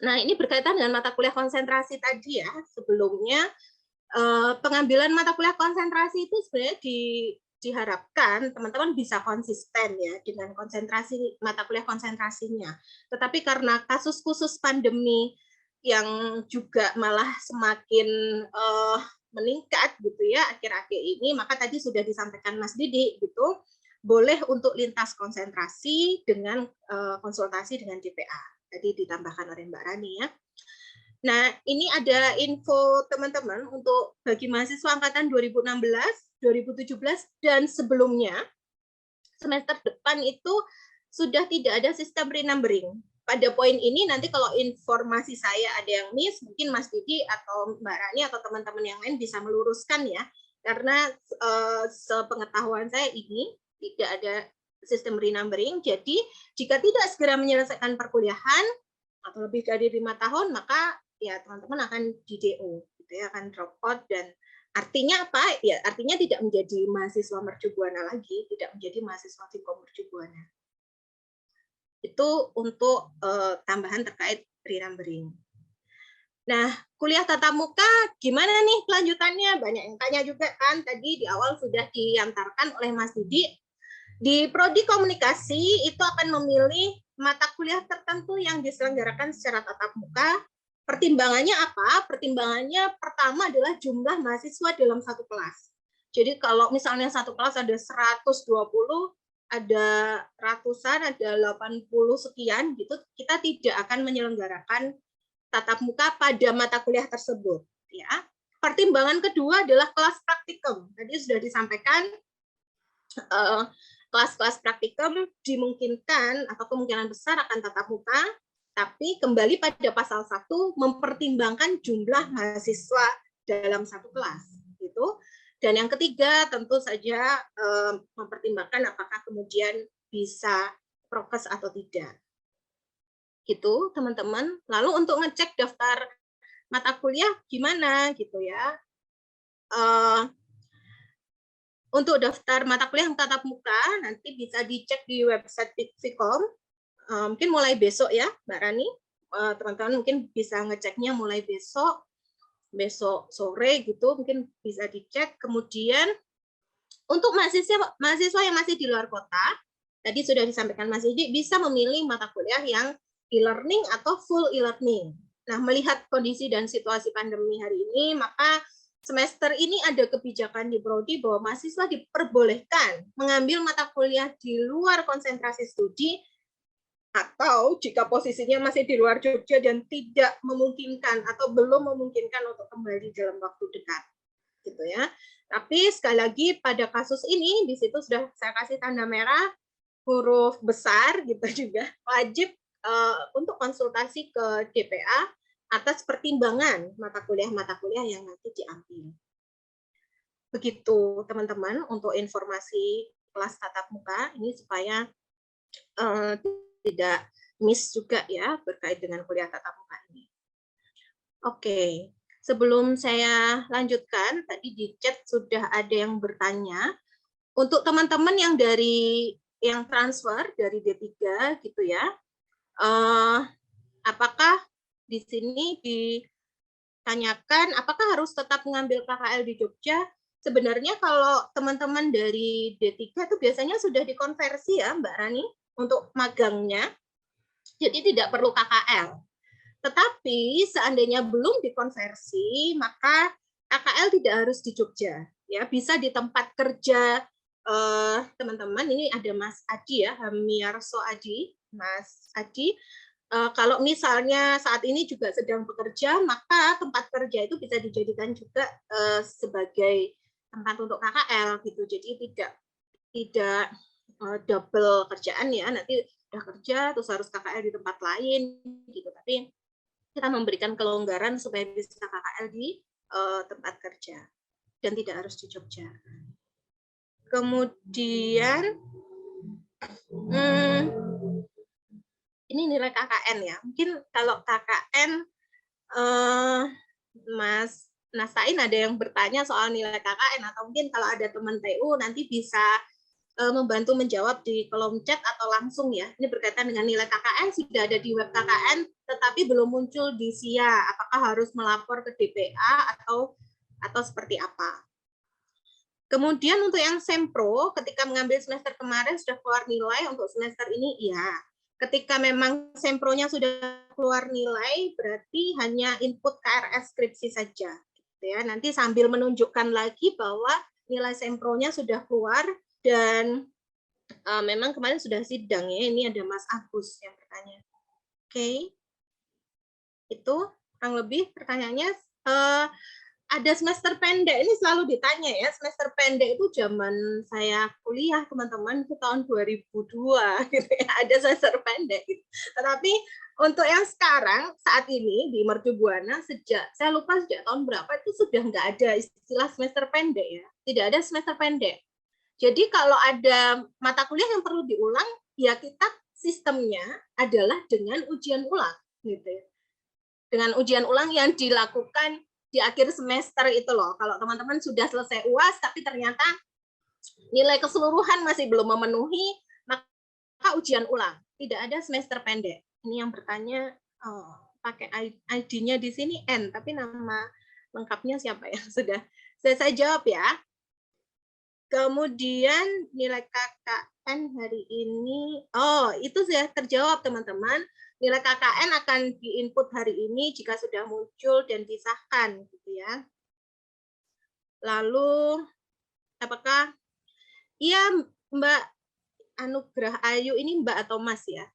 Nah, ini berkaitan dengan mata kuliah konsentrasi tadi ya. Sebelumnya pengambilan mata kuliah konsentrasi itu sebenarnya diharapkan teman-teman bisa konsisten ya dengan konsentrasi mata kuliah konsentrasinya. Tetapi karena kasus khusus pandemi yang juga malah semakin meningkat gitu ya akhir-akhir ini, maka tadi sudah disampaikan Mas Didi gitu, boleh untuk lintas konsentrasi dengan konsultasi dengan DPA. Tadi ditambahkan oleh Mbak Rani ya. Nah, ini ada info teman-teman untuk bagi mahasiswa angkatan 2016, 2017, dan sebelumnya, semester depan itu sudah tidak ada sistem renumbering. Pada poin ini nanti kalau informasi saya ada yang miss, mungkin Mas Didi atau Mbak Rani atau teman-teman yang lain bisa meluruskan ya, karena sepengetahuan saya ini tidak ada sistem renumbering. Jadi jika tidak segera menyelesaikan perkuliahan atau lebih dari 5 tahun, maka ya teman-teman akan di DO, gitu ya, akan drop out, dan artinya apa? Ya artinya tidak menjadi mahasiswa mercubuana lagi, tidak menjadi mahasiswa Vkom mercubuana. Itu untuk tambahan terkait renumbering. Nah, kuliah tatap muka gimana nih kelanjutannya? Banyak yang tanya juga kan, tadi di awal sudah diantarkan oleh Mas Didi. Di Prodi Komunikasi itu akan memilih mata kuliah tertentu yang diselenggarakan secara tatap muka. Pertimbangannya apa? Pertimbangannya pertama adalah jumlah mahasiswa dalam satu kelas. Jadi kalau misalnya satu kelas ada 120, ada ratusan, ada 80 sekian gitu, kita tidak akan menyelenggarakan tatap muka pada mata kuliah tersebut ya. Pertimbangan kedua adalah kelas praktikum. Tadi sudah disampaikan kelas-kelas praktikum dimungkinkan atau kemungkinan besar akan tatap muka, tapi kembali pada pasal 1 mempertimbangkan jumlah mahasiswa dalam satu kelas gitu Dan yang ketiga tentu saja mempertimbangkan apakah kemudian bisa prokes atau tidak. Gitu, teman-teman. Lalu untuk ngecek daftar mata kuliah gimana gitu ya. Untuk daftar mata kuliah yang tatap muka nanti bisa dicek di website Fikom. Mungkin mulai besok ya, Mbak Rani. Teman-teman mungkin bisa ngeceknya mulai besok sore gitu, mungkin bisa dicek. Kemudian untuk mahasiswa yang masih di luar kota, tadi sudah disampaikan Mas Didi, bisa memilih mata kuliah yang e-learning atau full e-learning. Nah, melihat kondisi dan situasi pandemi hari ini, maka semester ini ada kebijakan di Prodi bahwa mahasiswa diperbolehkan mengambil mata kuliah di luar konsentrasi studi, atau jika posisinya masih di luar Jogja dan tidak memungkinkan atau belum memungkinkan untuk kembali dalam waktu dekat, gitu ya. Tapi sekali lagi pada kasus ini di situ sudah saya kasih tanda merah, huruf besar gitu juga, wajib untuk konsultasi ke DPA atas pertimbangan mata kuliah yang nanti diambil. Begitu teman-teman untuk informasi kelas tatap muka ini supaya tidak miss juga ya berkait dengan kuliah tatap muka ini. Oke, sebelum saya lanjutkan, tadi di chat sudah ada yang bertanya. Untuk teman-teman yang yang transfer dari D3 gitu ya, apakah di sini ditanyakan apakah harus tetap mengambil KKL di Jogja? Sebenarnya kalau teman-teman dari D3 itu biasanya sudah dikonversi ya Mbak Rani untuk magangnya, jadi tidak perlu KKL. Tetapi seandainya belum dikonversi, maka KKL tidak harus di Jogja, ya bisa di tempat kerja teman-teman. Ini ada Mas Adi ya, Hamiarso Adi, Mas Adi. Kalau misalnya saat ini juga sedang bekerja, maka tempat kerja itu bisa dijadikan juga sebagai tempat untuk KKL gitu. Jadi tidak double kerjaan ya, nanti udah kerja terus harus KKL di tempat lain gitu. Tapi kita memberikan kelonggaran supaya bisa KKL di tempat kerja dan tidak harus di Jogja. Kemudian ini nilai KKN ya. Mungkin kalau KKN Mas Nasain ada yang bertanya soal nilai KKN, atau mungkin kalau ada teman TU nanti bisa membantu menjawab di kolom chat atau langsung ya. Ini berkaitan dengan nilai KKN, sudah ada di web KKN, tetapi belum muncul di SIA. Apakah harus melapor ke DPA atau seperti apa? Kemudian untuk yang Sempro, ketika mengambil semester kemarin sudah keluar nilai, untuk semester ini iya. Ketika memang Sempronya sudah keluar nilai, berarti hanya input KRS skripsi saja. Gitu ya. Nanti sambil menunjukkan lagi bahwa nilai Sempronya sudah keluar, dan memang kemarin sudah sidang ya. Ini ada Mas Agus yang bertanya. Oke. Itu kurang lebih pertanyaannya. Ada semester pendek, ini selalu ditanya ya, semester pendek itu zaman saya kuliah teman-teman, itu tahun 2002 gitu ya, ada semester pendek gitu. Tetapi untuk yang sekarang saat ini di Mercu Buana saya lupa sejak tahun berapa itu sudah nggak ada istilah semester pendek ya, tidak ada semester pendek. Jadi kalau ada mata kuliah yang perlu diulang, ya kita sistemnya adalah dengan ujian ulang gitu ya. Dengan ujian ulang yang dilakukan di akhir semester itu loh. Kalau teman-teman sudah selesai UAS tapi ternyata nilai keseluruhan masih belum memenuhi, maka ujian ulang. Tidak ada semester pendek. Ini yang bertanya pakai ID-nya di sini N, tapi nama lengkapnya siapa ya? Sudah saya jawab ya. Kemudian nilai KKN hari ini, itu sudah terjawab teman-teman. Nilai KKN akan diinput hari ini jika sudah muncul dan disahkan, gitu ya. Lalu, apakah iya Mbak Anugrah Ayu, ini Mbak atau Mas ya?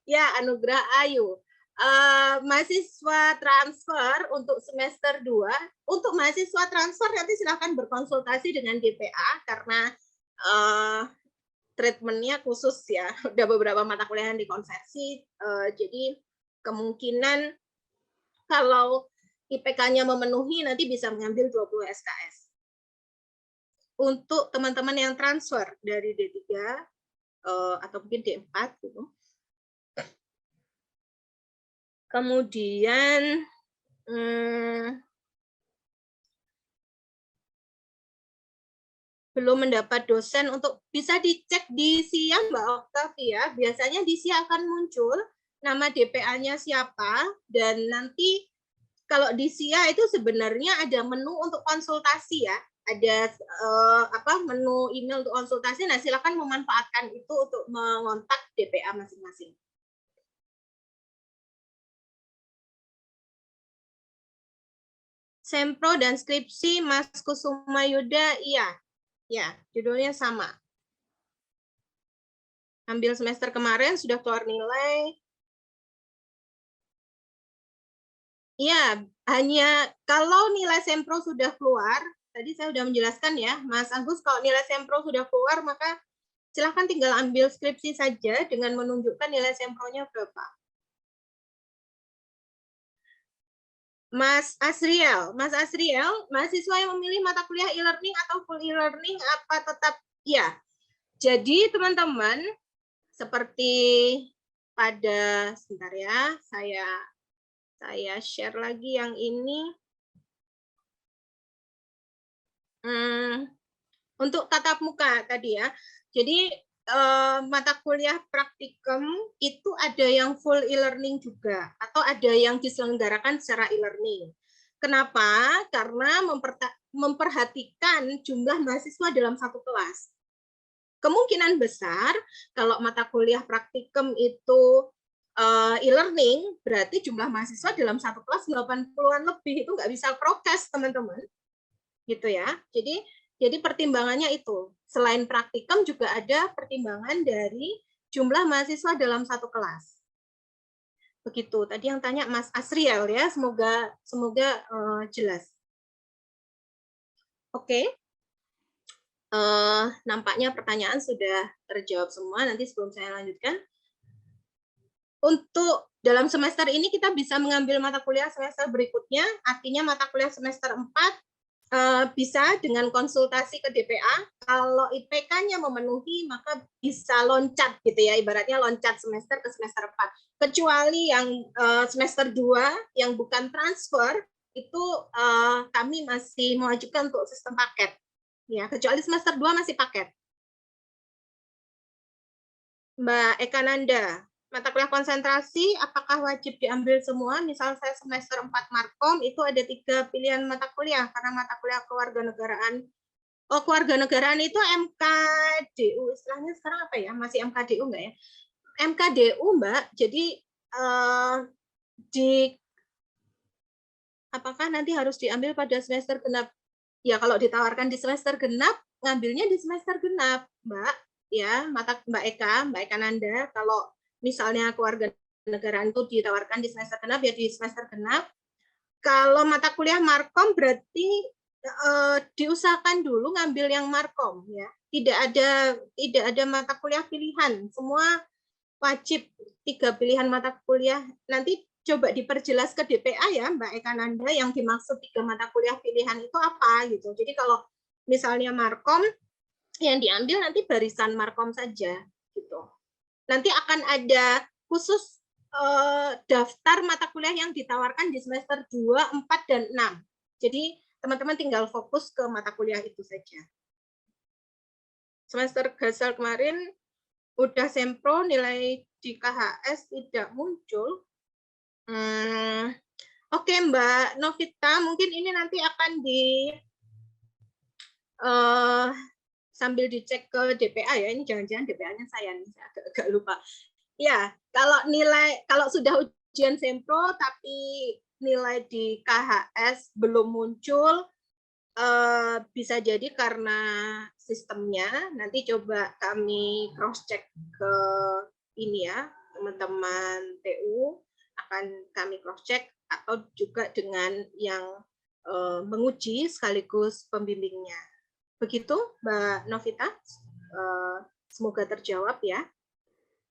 Ya, Anugrah Ayu. Mahasiswa transfer untuk semester 2, untuk mahasiswa transfer nanti silakan berkonsultasi dengan DPA karena treatmentnya khusus ya, udah beberapa mata kuliah yang dikonversi, jadi kemungkinan kalau IPK-nya memenuhi nanti bisa mengambil 20 SKS. untuk teman-teman yang transfer dari D3 atau mungkin D4 gitu. Kemudian belum mendapat dosen untuk bisa dicek di SIA Mbak Octavia. Biasanya di SIA akan muncul nama DPA-nya siapa, dan nanti kalau di SIA itu sebenarnya ada menu untuk konsultasi ya. Ada menu email untuk konsultasi. Nah, silakan memanfaatkan itu untuk mengontak DPA masing-masing. Sempro dan skripsi Mas Kusuma Yuda, iya. Ya, judulnya sama. Ambil semester kemarin sudah keluar nilai. Ya, hanya kalau nilai sempro sudah keluar, tadi saya sudah menjelaskan ya, Mas Agus, kalau nilai sempro sudah keluar, maka silahkan tinggal ambil skripsi saja dengan menunjukkan nilai sempronya berapa. Mas Asriel, mahasiswa yang memilih mata kuliah e-learning atau full e-learning apa tetap ya? Jadi teman-teman, seperti pada sebentar ya, saya share lagi yang ini. Untuk tatap muka tadi ya. Jadi mata kuliah praktikum itu ada yang full e-learning juga, atau ada yang diselenggarakan secara e-learning. Kenapa? Karena memperhatikan jumlah mahasiswa dalam satu kelas. Kemungkinan besar kalau mata kuliah praktikum itu e-learning, berarti jumlah mahasiswa dalam satu kelas 80-an lebih, itu nggak bisa prokes teman-teman. Gitu ya. Jadi pertimbangannya itu. Selain praktikum juga ada pertimbangan dari jumlah mahasiswa dalam satu kelas. Begitu. Tadi yang tanya Mas Asriel ya, semoga jelas. Oke. Nampaknya pertanyaan sudah terjawab semua. Nanti sebelum saya lanjutkan, untuk dalam semester ini kita bisa mengambil mata kuliah semester berikutnya, artinya mata kuliah semester 4 bisa dengan konsultasi ke DPA. Kalau IPK-nya memenuhi, maka bisa loncat gitu ya, ibaratnya loncat semester ke semester 4. Kecuali yang semester 2 yang bukan transfer, itu kami masih mewajibkan untuk sistem paket. Ya, kecuali semester 2 masih paket. Mbak Eka Nanda, mata kuliah konsentrasi apakah wajib diambil semua? Misal saya semester 4 Markom, itu ada 3 pilihan mata kuliah karena mata kuliah kewarganegaraan. Oh, kewarganegaraan itu MKDU, istilahnya sekarang apa ya? Masih MKDU enggak ya? MKDU, Mbak. Jadi apakah nanti harus diambil pada semester genap? Ya, kalau ditawarkan di semester genap, ngambilnya di semester genap, Mbak. Ya, Mbak Eka Nanda, kalau misalnya kewarganegaraan itu ditawarkan di semester genap, ya di semester genap. Kalau mata kuliah Markom berarti diusahakan dulu ngambil yang Markom ya. Tidak ada mata kuliah pilihan, semua wajib 3 pilihan mata kuliah. Nanti coba diperjelas ke DPA ya Mbak Eka Nanda, yang dimaksud 3 mata kuliah pilihan itu apa gitu. Jadi kalau misalnya Markom, yang diambil nanti barisan Markom saja gitu. Nanti akan ada khusus daftar mata kuliah yang ditawarkan di semester 2, 4, dan 6. Jadi teman-teman tinggal fokus ke mata kuliah itu saja. Semester gasal kemarin udah sempro, nilai di KHS tidak muncul. Oke, Mbak Novita, mungkin ini nanti akan sambil dicek ke DPA ya. Ini jangan-jangan DPA-nya saya nih, saya agak lupa. Ya, kalau sudah ujian sempro tapi nilai di KHS belum muncul, bisa jadi karena sistemnya. Nanti coba kami cross check ke ini ya, teman-teman TU akan kami cross check, atau juga dengan yang menguji sekaligus pembimbingnya. Begitu Mbak Novita, semoga terjawab ya.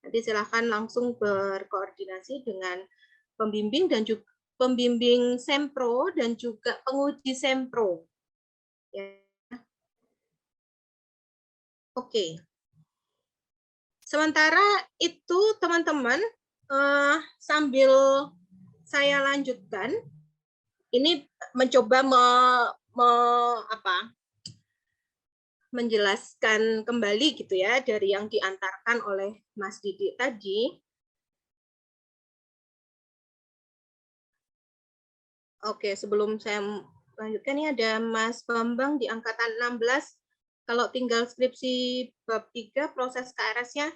Nanti silakan langsung berkoordinasi dengan pembimbing dan juga pembimbing sempro dan juga penguji sempro. Ya. Oke. Sementara itu teman-teman, sambil saya lanjutkan, ini mencoba menjelaskan kembali gitu ya dari yang diantarkan oleh Mas Didi tadi. Oke, sebelum saya lanjutkan, ini ada Mas Bambang di angkatan 16. Kalau tinggal skripsi bab 3 proses KRS-nya,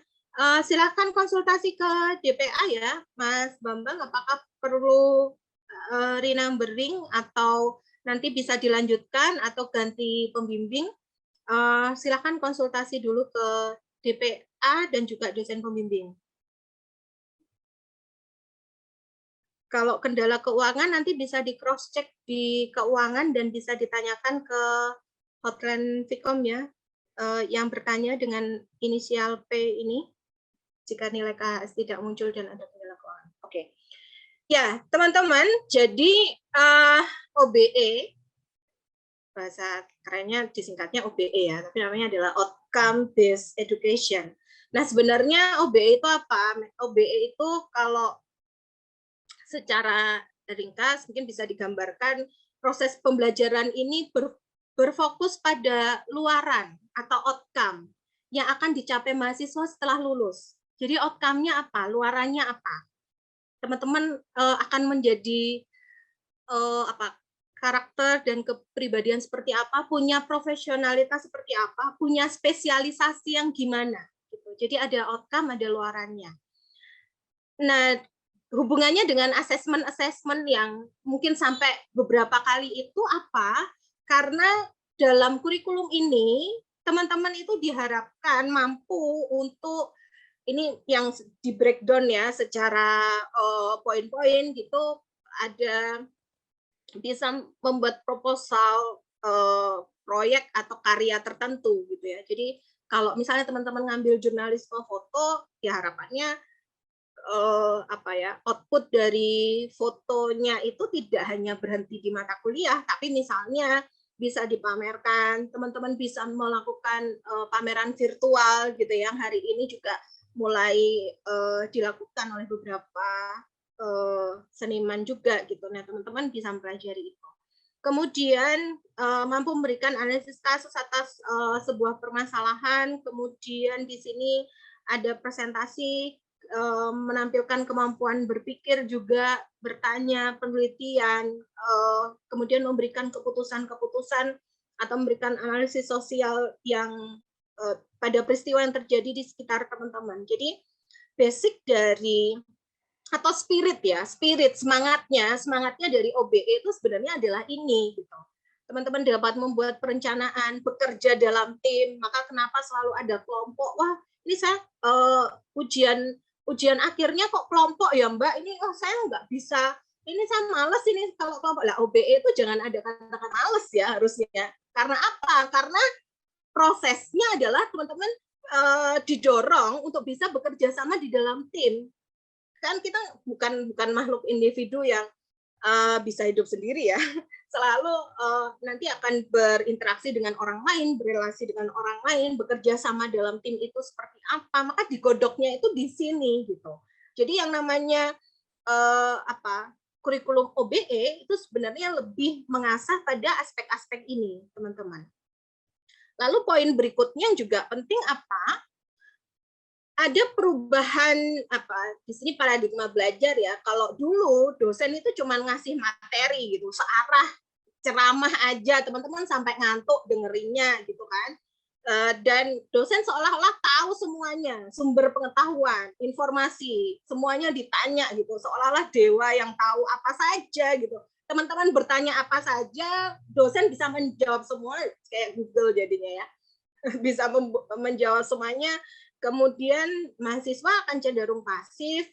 silakan konsultasi ke DPA ya, Mas Bambang. Apakah perlu renumbering atau nanti bisa dilanjutkan atau ganti pembimbing? Silakan konsultasi dulu ke DPA dan juga dosen pembimbing. Kalau kendala keuangan nanti bisa di cross check di keuangan dan bisa ditanyakan ke hotline Vkom ya, yang bertanya dengan inisial P ini jika nilai KHS tidak muncul dan ada kendala keuangan. Oke. Ya, teman-teman, jadi OBE, bahasa kerennya disingkatnya OBE ya, tapi namanya adalah Outcome Based Education. Nah, sebenarnya OBE itu apa? OBE itu kalau secara ringkas mungkin bisa digambarkan proses pembelajaran ini berfokus pada luaran atau outcome yang akan dicapai mahasiswa setelah lulus. Jadi outcome-nya apa? Luarannya apa? Teman-teman akan menjadi karakter dan kepribadian seperti apa, punya profesionalitas seperti apa, punya spesialisasi yang gimana. Gitu. Jadi ada outcome, ada luarannya. Nah, hubungannya dengan assessment yang mungkin sampai beberapa kali itu apa? Karena dalam kurikulum ini, teman-teman itu diharapkan mampu untuk, ini yang di breakdown ya, secara poin-poin gitu, ada bisa membuat proposal proyek atau karya tertentu gitu ya. Jadi kalau misalnya teman-teman ngambil jurnalisme foto, ya harapannya output dari fotonya itu tidak hanya berhenti di mata kuliah, tapi misalnya bisa dipamerkan, teman-teman bisa melakukan pameran virtual gitu yang hari ini juga mulai dilakukan oleh beberapa seniman juga gitu. Nah, teman-teman bisa mempelajari itu. Kemudian mampu memberikan analisis kasus atas sebuah permasalahan. Kemudian di sini ada presentasi, menampilkan kemampuan berpikir juga, bertanya, penelitian, kemudian memberikan keputusan-keputusan atau memberikan analisis sosial yang pada peristiwa yang terjadi di sekitar teman-teman. Jadi basic dari atau spirit semangatnya dari OBE itu sebenarnya adalah ini gitu. Teman-teman dapat membuat perencanaan, bekerja dalam tim, maka kenapa selalu ada kelompok? Wah, ini saya ujian akhirnya kok kelompok ya Mbak, ini saya nggak bisa, ini saya males ini kalau kelompok. Lah OBE itu jangan ada kata-kata males ya harusnya. Karena apa? Karena prosesnya adalah teman-teman didorong untuk bisa bekerja sama di dalam tim. Kan kita bukan makhluk individu yang bisa hidup sendiri ya. Selalu nanti akan berinteraksi dengan orang lain, berrelasi dengan orang lain, bekerja sama dalam tim itu seperti apa, maka digodoknya itu di sini gitu. Jadi yang namanya kurikulum OBE itu sebenarnya lebih mengasah pada aspek-aspek ini, teman-teman. Lalu poin berikutnya juga penting apa? Ada perubahan di sini paradigma belajar ya. Kalau dulu dosen itu cuma ngasih materi gitu, searah ceramah aja, teman-teman sampai ngantuk dengerinnya gitu kan. Dan dosen seolah-olah tahu semuanya, sumber pengetahuan, informasi, semuanya ditanya gitu, seolah-olah dewa yang tahu apa saja gitu. Teman-teman bertanya apa saja, dosen bisa menjawab semua, kayak Google jadinya ya. Bisa menjawab semuanya. Kemudian mahasiswa akan cenderung pasif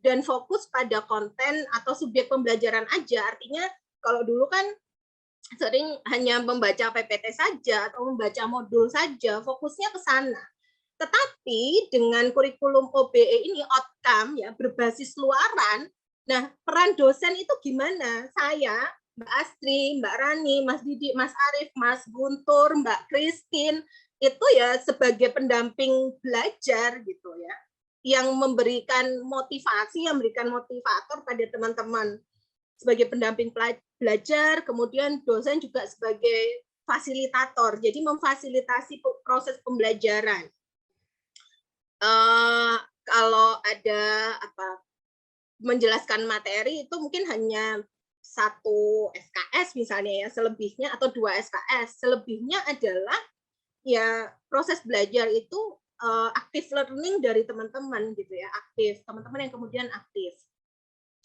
dan fokus pada konten atau subjek pembelajaran aja. Artinya kalau dulu kan sering hanya membaca PPT saja atau membaca modul saja, fokusnya ke sana. Tetapi dengan kurikulum OBE ini outcome ya berbasis luaran. Nah, peran dosen itu gimana? Saya, Mbak Astri, Mbak Rani, Mas Didi, Mas Arief, Mas Guntur, Mbak Christine, itu ya sebagai pendamping belajar gitu ya, yang memberikan motivasi, yang memberikan motivator pada teman-teman sebagai pendamping belajar, kemudian dosen juga sebagai fasilitator, jadi memfasilitasi proses pembelajaran. Kalau ada menjelaskan materi itu mungkin hanya 1 SKS misalnya ya, selebihnya atau 2 SKS, selebihnya adalah ya proses belajar itu active learning dari teman-teman gitu ya, aktif, teman-teman yang kemudian aktif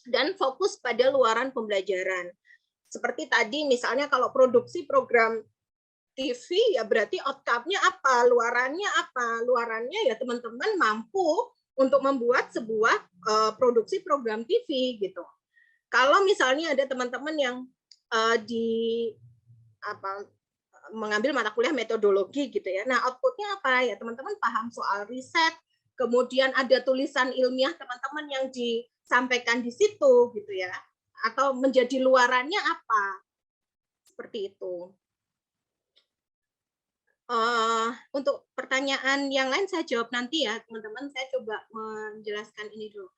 dan fokus pada luaran pembelajaran. Seperti tadi misalnya kalau produksi program TV ya berarti outcome-nya apa, luarannya apa, luarannya ya teman-teman mampu untuk membuat sebuah produksi program TV gitu. Kalau misalnya ada teman-teman yang mengambil mata kuliah metodologi gitu ya. Nah, outputnya apa ya? Teman-teman paham soal riset, kemudian ada tulisan ilmiah teman-teman yang disampaikan di situ gitu ya. Atau menjadi luarannya apa? Seperti itu. Untuk pertanyaan yang lain saya jawab nanti ya, teman-teman. Saya coba menjelaskan ini dulu.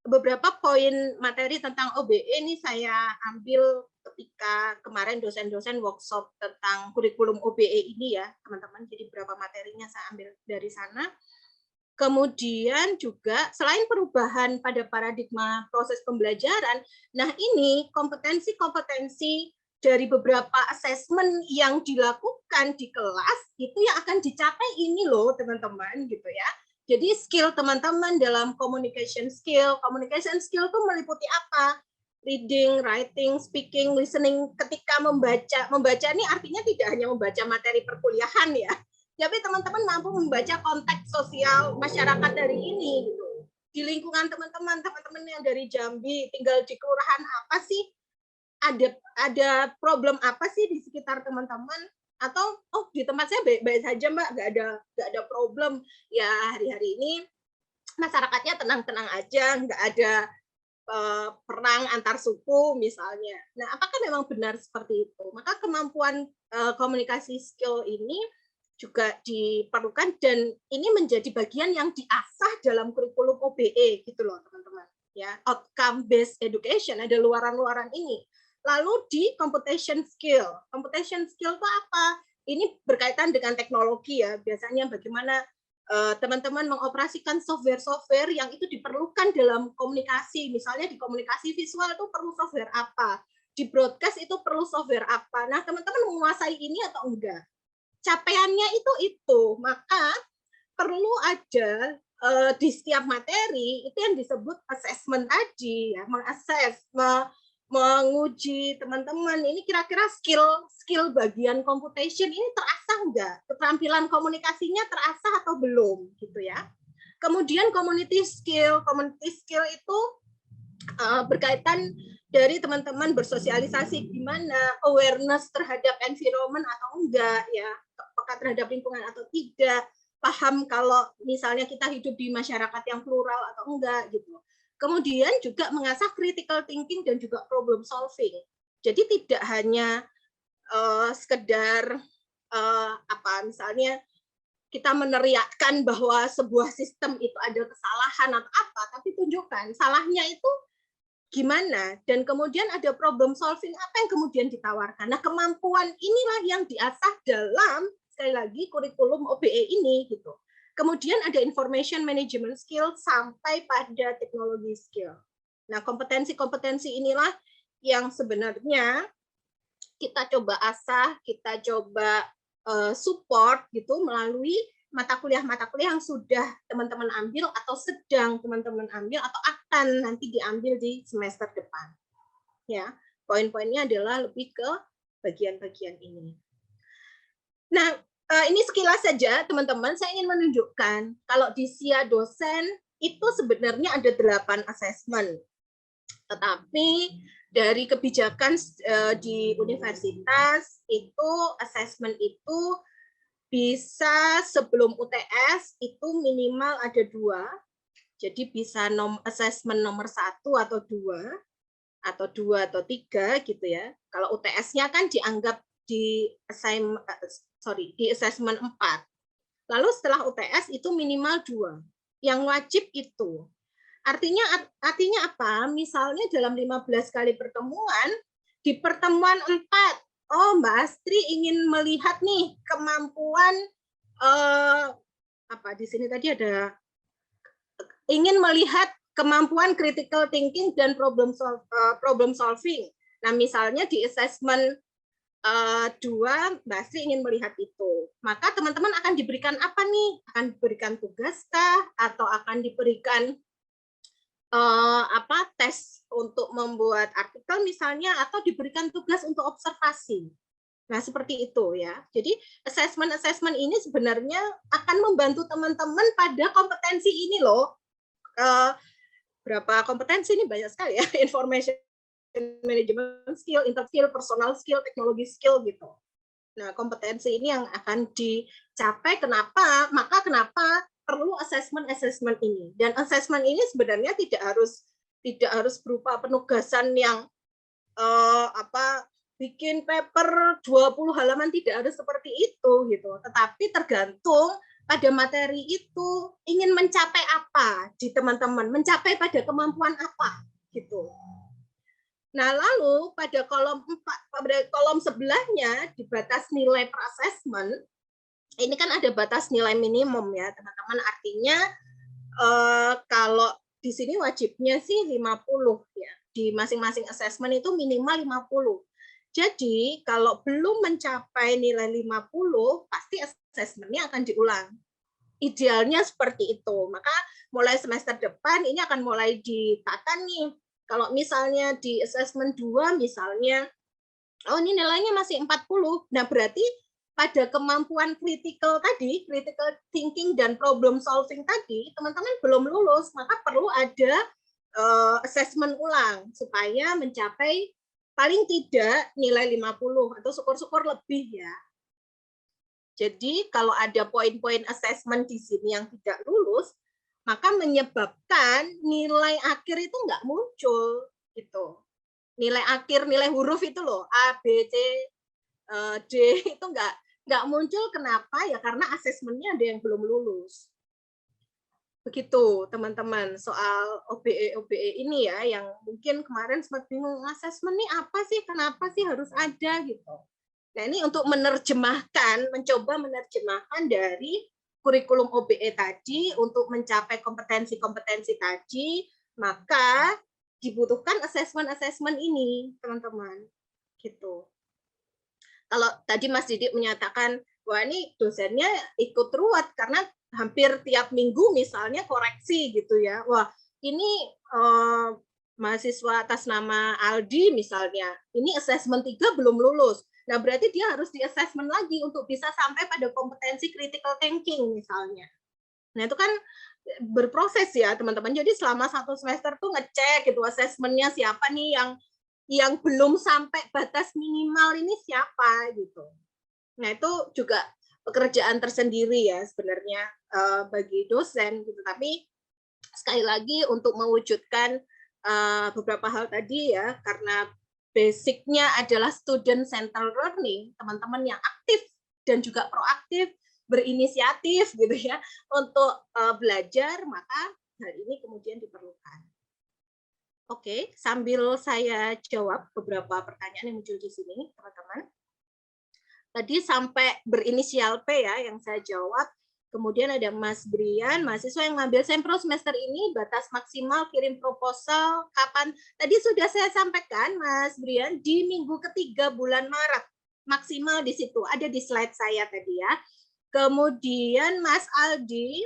Beberapa poin materi tentang OBE ini saya ambil ketika kemarin dosen-dosen workshop tentang kurikulum OBE ini ya, teman-teman. Jadi beberapa materinya saya ambil dari sana. Kemudian juga selain perubahan pada paradigma proses pembelajaran, nah ini kompetensi-kompetensi dari beberapa asesmen yang dilakukan di kelas itu yang akan dicapai ini loh teman-teman gitu ya. Jadi skill teman-teman dalam communication skill itu meliputi apa? Reading, writing, speaking, listening. Ketika membaca ini artinya tidak hanya membaca materi perkuliahan ya, tapi teman-teman mampu membaca konteks sosial masyarakat dari ini gitu. Di lingkungan teman-teman yang dari Jambi tinggal di kelurahan apa sih? Ada problem apa sih di sekitar teman-teman? Atau di tempat saya baik-baik saja Mbak, nggak ada problem ya, hari-hari ini masyarakatnya tenang-tenang aja, nggak ada perang antar suku misalnya. Nah, apakah memang benar seperti itu? Maka kemampuan komunikasi skill ini juga diperlukan dan ini menjadi bagian yang diasah dalam kurikulum OBE gitu loh teman-teman. Ya, outcome based education, ada luaran-luaran ini. Lalu di computation skill itu apa? Ini berkaitan dengan teknologi ya. Biasanya bagaimana teman-teman mengoperasikan software yang itu diperlukan dalam komunikasi. Misalnya di komunikasi visual itu perlu software apa? Di broadcast itu perlu software apa? Nah, teman-teman menguasai ini atau enggak? Capaiannya itu. Maka perlu ada di setiap materi itu yang disebut assessment tadi ya, menguji teman-teman ini kira-kira skill bagian computation ini terasah enggak? Keterampilan komunikasinya terasah atau belum gitu ya. Kemudian community skill itu berkaitan dari teman-teman bersosialisasi gimana, awareness terhadap environment atau enggak ya, peka terhadap lingkungan atau tidak, paham kalau misalnya kita hidup di masyarakat yang plural atau enggak gitu. Kemudian juga mengasah critical thinking dan juga problem solving. Jadi tidak hanya sekedar misalnya kita meneriakkan bahwa sebuah sistem itu ada kesalahan atau apa, tapi tunjukkan salahnya itu gimana, dan kemudian ada problem solving apa yang kemudian ditawarkan. Nah, kemampuan inilah yang diasah dalam sekali lagi kurikulum OBE ini gitu. Kemudian ada information management skill sampai pada teknologi skill. Nah, kompetensi-kompetensi inilah yang sebenarnya kita coba asah, kita coba support gitu melalui mata kuliah yang sudah teman-teman ambil atau sedang teman-teman ambil atau akan nanti diambil di semester depan. Ya, poin-poinnya adalah lebih ke bagian-bagian ini. Nah, ini sekilas saja teman-teman, saya ingin menunjukkan kalau di SIA dosen itu sebenarnya ada 8 asesmen. Tetapi dari kebijakan di universitas itu asesmen itu bisa sebelum UTS itu minimal ada 2. Jadi bisa asesmen nomor 1 atau 2 atau 3 gitu ya. Kalau UTS-nya kan dianggap di assessment 4. Lalu setelah UTS itu minimal 2. Yang wajib itu. Artinya apa? Misalnya dalam 15 kali pertemuan, di pertemuan 4, Mbak Astri ingin melihat nih kemampuan apa di sini tadi ada ingin melihat kemampuan critical thinking dan problem solving. Nah, misalnya di assessment 2, Mbak Astri ingin melihat itu. Maka teman-teman akan diberikan apa nih? Akan diberikan tugas kah? Atau akan diberikan tes untuk membuat artikel misalnya, atau diberikan tugas untuk observasi. Nah, seperti itu ya. Jadi assessment ini sebenarnya akan membantu teman-teman pada kompetensi ini loh. Berapa kompetensi ini banyak sekali ya. Information management skill, interskill, personal skill, teknologi skill gitu. Nah, kompetensi ini yang akan dicapai. Kenapa? Maka kenapa perlu assessment ini? Dan assessment ini sebenarnya tidak harus berupa penugasan yang bikin paper 20 halaman, tidak harus seperti itu gitu. Tetapi tergantung pada materi itu ingin mencapai apa di teman-teman, mencapai pada kemampuan apa gitu. Nah, lalu pada kolom 4, pada kolom sebelahnya di batas nilai per assessment, ini kan ada batas nilai minimum ya, teman-teman. Artinya kalau di sini wajibnya sih 50 ya. Di masing-masing assessment itu minimal 50. Jadi, kalau belum mencapai nilai 50, pasti assessment-nya akan diulang. Idealnya seperti itu. Maka mulai semester depan ini akan mulai ditata nih. Kalau misalnya di assessment 2 misalnya, ini nilainya masih 40. Nah, berarti pada kemampuan critical thinking dan problem solving tadi, teman-teman belum lulus, maka perlu ada assessment ulang supaya mencapai paling tidak nilai 50 atau syukur-syukur lebih ya. Jadi kalau ada poin-poin assessment di sini yang tidak lulus, maka menyebabkan nilai akhir itu nggak muncul gitu. Nilai akhir, nilai huruf itu loh, A, B, C, D itu nggak muncul. Kenapa? Ya karena asesmennya ada yang belum lulus. Begitu teman-teman soal OBE ini ya, yang mungkin kemarin sempat bingung, asesmen ini apa sih, kenapa sih harus ada gitu. Nah, ini untuk menerjemahkan, mencoba menerjemahkan dari kurikulum OBE tadi untuk mencapai kompetensi-kompetensi tadi, maka dibutuhkan asesmen ini, teman-teman. Gitu. Kalau tadi Mas Didik menyatakan, wah ini dosennya ikut ruwet karena hampir tiap minggu misalnya koreksi gitu ya. Wah, ini mahasiswa atas nama Aldi misalnya, ini assessment 3 belum lulus. Nah, berarti dia harus di-assessment lagi untuk bisa sampai pada kompetensi critical thinking misalnya. Nah, itu kan berproses ya, teman-teman. Jadi selama 1 semester tuh ngecek gitu assessment-nya siapa nih yang belum sampai batas minimal ini siapa gitu. Nah, itu juga pekerjaan tersendiri ya sebenarnya bagi dosen gitu. Tapi sekali lagi untuk mewujudkan beberapa hal tadi ya, karena basicnya adalah student centered learning, teman-teman yang aktif dan juga proaktif, berinisiatif gitu ya untuk belajar, maka hal ini kemudian diperlukan. Oke, sambil saya jawab beberapa pertanyaan yang muncul di sini, teman-teman. Tadi sampai berinisial P ya yang saya jawab. Kemudian ada Mas Brian, mahasiswa yang ngambil sempro semester ini, batas maksimal kirim proposal kapan? Tadi sudah saya sampaikan, Mas Brian, di minggu ketiga bulan Maret. Maksimal di situ, ada di slide saya tadi ya. Kemudian Mas Aldi,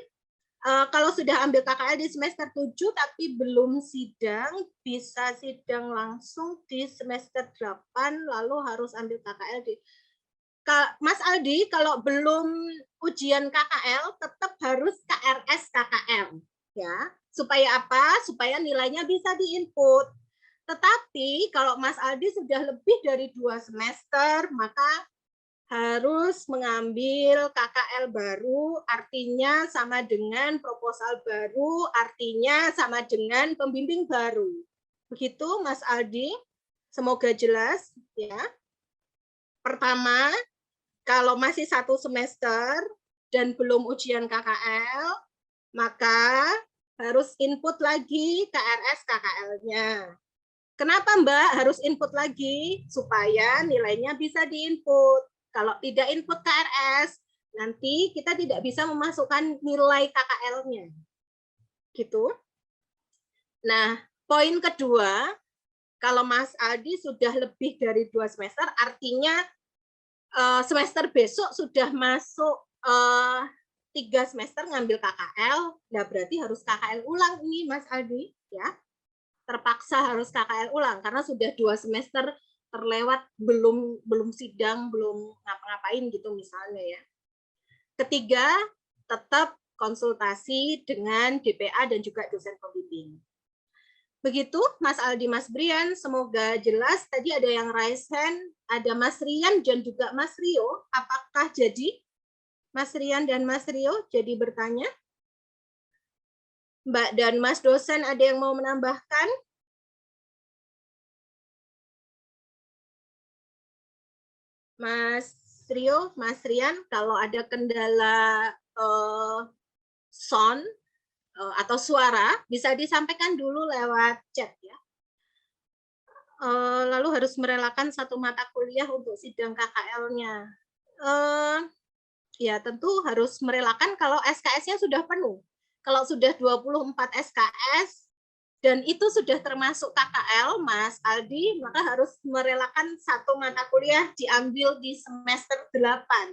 kalau sudah ambil KKL di semester 7 tapi belum sidang, bisa sidang langsung di semester 8, lalu harus ambil KKL di... Mas Aldi, kalau belum ujian KKL, tetap harus KRS KKL, ya. Supaya apa? Supaya nilainya bisa diinput. Tetapi kalau Mas Aldi sudah lebih dari 2 semester, maka harus mengambil KKL baru, artinya sama dengan proposal baru, artinya sama dengan pembimbing baru. Begitu, Mas Aldi. Semoga jelas, ya. Pertama, kalau masih 1 semester dan belum ujian KKL, maka harus input lagi KRS KKL-nya. Kenapa Mbak harus input lagi? Supaya nilainya bisa diinput. Kalau tidak input KRS, nanti kita tidak bisa memasukkan nilai KKL-nya. Gitu. Nah, poin kedua, kalau Mas Aldi sudah lebih dari 2 semester, artinya semester besok sudah masuk 3 semester ngambil KKL, nah berarti harus KKL ulang ini Mas Aldi, ya. Terpaksa harus KKL ulang karena sudah 2 semester terlewat, belum sidang, belum ngapa-ngapain gitu misalnya ya. Ketiga, tetap konsultasi dengan DPA dan juga dosen pembimbing. Begitu Mas Aldi, Mas Brian, semoga jelas. Tadi ada yang raise hand, ada Mas Rian dan juga Mas Rio. Apakah jadi Mas Rian dan Mas Rio jadi bertanya? Mbak dan Mas dosen ada yang mau menambahkan? Mas Rio, Mas Rian, kalau ada kendala sound atau suara, bisa disampaikan dulu lewat chat ya. Lalu harus merelakan 1 mata kuliah untuk sidang KKL-nya. Ya tentu harus merelakan kalau SKS-nya sudah penuh. Kalau sudah 24 SKS dan itu sudah termasuk KKL, Mas Aldi, maka harus merelakan 1 mata kuliah diambil di semester 8.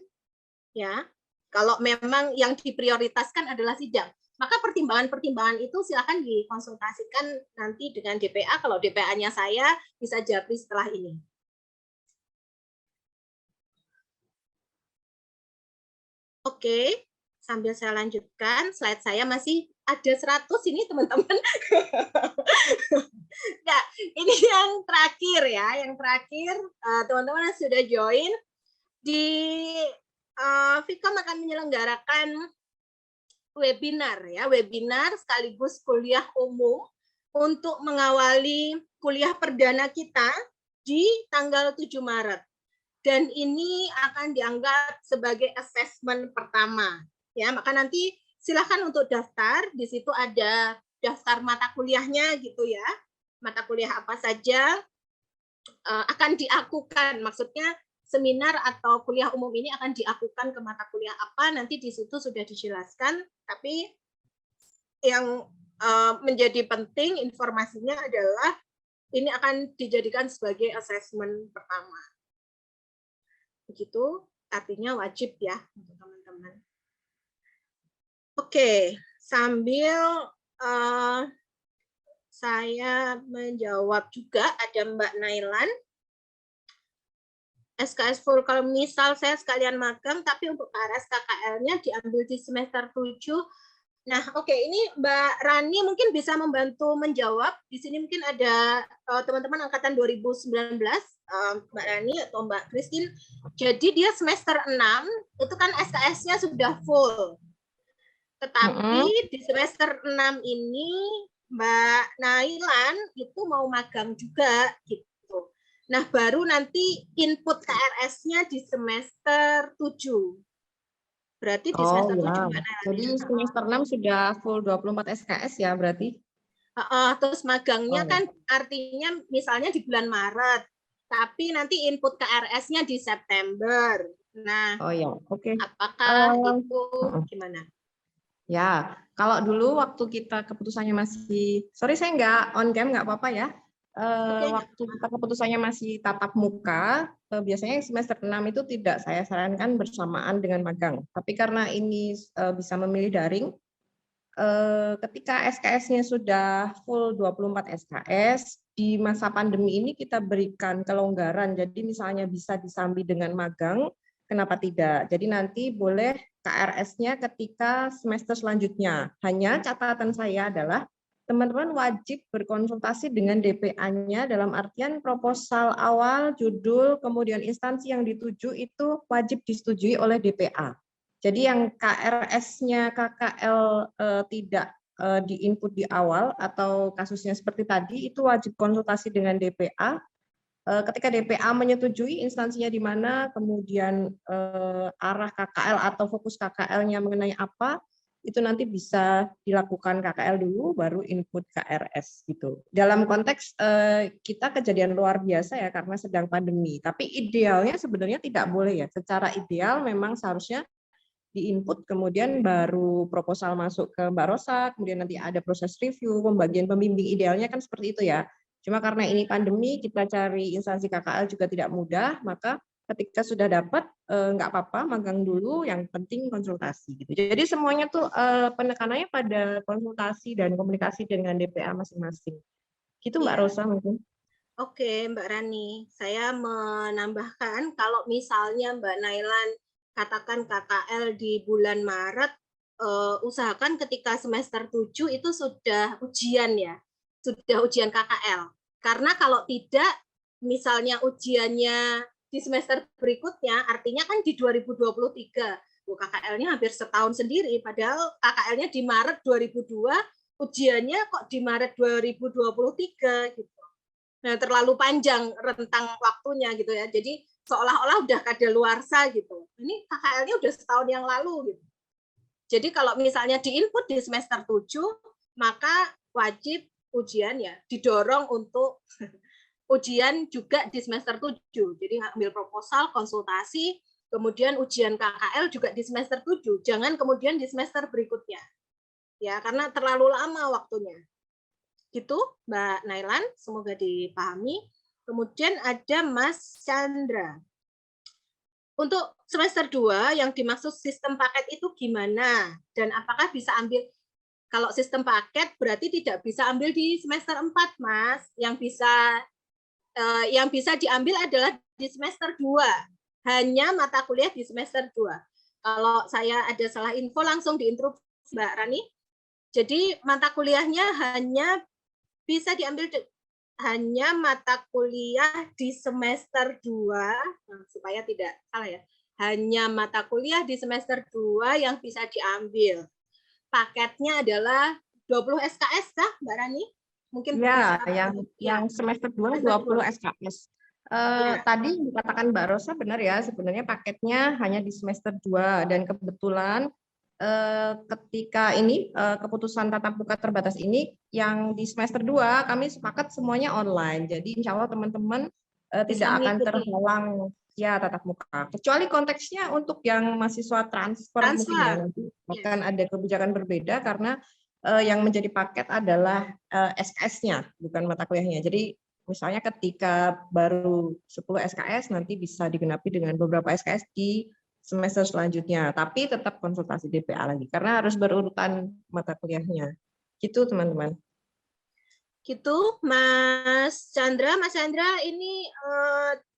Ya. Kalau memang yang diprioritaskan adalah sidang, maka pertimbangan-pertimbangan itu silakan dikonsultasikan nanti dengan DPA. Kalau DPA-nya saya bisa japri setelah ini. Oke, sambil saya lanjutkan, slide saya masih ada 100 ini teman-teman. Nah, ini yang terakhir ya, yang terakhir teman-teman sudah join di Vkom akan menyelenggarakan webinar ya, webinar sekaligus kuliah umum untuk mengawali kuliah perdana kita di tanggal 7 Maret. Dan ini akan dianggap sebagai assessment pertama. Ya, maka nanti silakan untuk daftar. Di situ ada daftar mata kuliahnya gitu ya. Mata kuliah apa saja akan diakukan. Maksudnya seminar atau kuliah umum ini akan diakukan ke mata kuliah apa, nanti di situ sudah dijelaskan. Tapi yang menjadi penting informasinya adalah ini akan dijadikan sebagai assessment pertama. Begitu, artinya wajib ya untuk teman-teman. Oke, sambil saya menjawab juga ada Mbak Nailan. SKS full kalau misal saya sekalian magang, tapi untuk KRS KKL-nya diambil di semester 7. Nah, oke, ini Mbak Rani mungkin bisa membantu menjawab. Di sini mungkin ada teman-teman angkatan 2019, Mbak Rani atau Mbak Christine. Jadi dia semester 6, itu kan SKS-nya sudah full. Tetapi di semester 6 ini Mbak Nailan itu mau magang juga gitu. Nah, baru nanti input KRS-nya di semester 7. Berarti di semester 7 Mbak Nailan. Jadi semester 6 sudah full 24 SKS ya berarti? Terus magangnya kan artinya misalnya di bulan Maret, tapi nanti input KRS-nya di September. Nah, apakah itu gimana? Ya, kalau dulu waktu kita keputusannya masih, sorry saya nggak on cam, nggak apa-apa ya. Waktu kita keputusannya masih tatap muka, biasanya semester 6 itu tidak saya sarankan bersamaan dengan magang. Tapi karena ini bisa memilih daring, ketika SKS-nya sudah full 24 SKS, di masa pandemi ini kita berikan kelonggaran. Jadi misalnya bisa disambi dengan magang, kenapa tidak? Jadi nanti boleh KRS-nya ketika semester selanjutnya. Hanya catatan saya adalah teman-teman wajib berkonsultasi dengan DPA-nya dalam artian proposal awal, judul, kemudian instansi yang dituju itu wajib disetujui oleh DPA. Jadi yang KRS-nya KKL tidak di-input di awal atau kasusnya seperti tadi itu wajib konsultasi dengan DPA. ketika DPA menyetujui instansinya di mana, kemudian arah KKL atau fokus KKL-nya mengenai apa, itu nanti bisa dilakukan KKL dulu, baru input KRS gitu. Dalam konteks kita kejadian luar biasa ya karena sedang pandemi. Tapi idealnya sebenarnya tidak boleh ya. Secara ideal memang seharusnya di-input, kemudian baru proposal masuk ke Mbak Rosa, kemudian nanti ada proses review, pembagian pembimbing, idealnya kan seperti itu ya. Cuma karena ini pandemi, kita cari instansi KKL juga tidak mudah, maka ketika sudah dapat, nggak apa-apa, magang dulu, yang penting konsultasi. Gitu. Jadi semuanya tuh penekanannya pada konsultasi dan komunikasi dengan DPA masing-masing. Gitu Mbak Rosa mungkin. Oke, Mbak Rani. Saya menambahkan, kalau misalnya Mbak Nailan katakan KKL di bulan Maret, usahakan ketika semester 7 itu sudah ujian ya, sudah ujian KKL. Karena kalau tidak, misalnya ujiannya di semester berikutnya, artinya kan di 2023, KKL-nya hampir setahun sendiri, padahal KKL-nya di Maret 2002, ujiannya kok di Maret 2023 gitu. Nah, terlalu panjang rentang waktunya gitu ya. Jadi seolah-olah udah kadaluarsa gitu. Ini KKL-nya udah setahun yang lalu gitu. Jadi kalau misalnya diinput di semester 7, maka wajib ujian ya didorong untuk ujian juga di semester 7. Jadi ambil proposal, konsultasi, kemudian ujian KKL juga di semester 7. Jangan kemudian di semester berikutnya. Ya, karena terlalu lama waktunya. Gitu, Mbak Nailan, semoga dipahami. Kemudian ada Mas Chandra. Untuk semester 2 yang dimaksud sistem paket itu gimana? Dan apakah bisa ambil, kalau sistem paket berarti tidak bisa ambil di semester 4, Mas. Yang bisa diambil adalah di semester 2. Hanya mata kuliah di semester 2. Kalau saya ada salah info langsung diinterupsi Mbak Rani. Jadi mata kuliahnya hanya bisa diambil hanya mata kuliah di semester 2, supaya tidak salah ya. Hanya mata kuliah di semester 2 yang bisa diambil. Paketnya adalah 20 SKS kah, Mbak Rani? Mungkin ya, yang semester 2 20 SKS. Tadi dikatakan Mbak Rosa benar ya, sebenarnya paketnya hanya di semester 2 dan kebetulan ketika ini keputusan tatap muka terbatas ini yang di semester 2 kami sepakat semuanya online. Jadi insya Allah teman-teman tidak akan terhalang ya tatap muka. Kecuali konteksnya untuk yang mahasiswa transfer. Mungkin ya, nanti akan ada kebijakan berbeda karena yang menjadi paket adalah SKS-nya, bukan mata kuliahnya. Jadi misalnya ketika baru 10 SKS nanti bisa digenapi dengan beberapa SKS di semester selanjutnya, tapi tetap konsultasi DPA lagi karena harus berurutan mata kuliahnya. Gitu teman-teman. Gitu Mas Chandra. Mas Chandra ini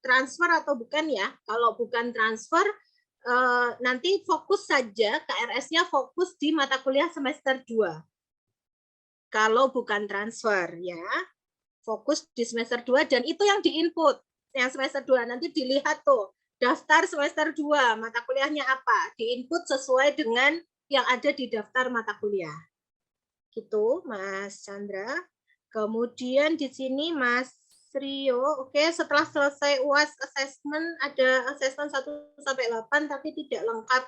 transfer atau bukan ya? Kalau bukan transfer, nanti fokus saja KRS-nya fokus di mata kuliah semester 2. Kalau bukan transfer ya, fokus di semester 2 dan itu yang diinput. Yang semester 2 nanti dilihat tuh daftar semester 2, mata kuliahnya apa? Diinput sesuai dengan yang ada di daftar mata kuliah. Gitu, Mas Chandra. Kemudian di sini Mas Rio, oke, setelah selesai UAS assessment, ada assessment 1-8, tapi tidak lengkap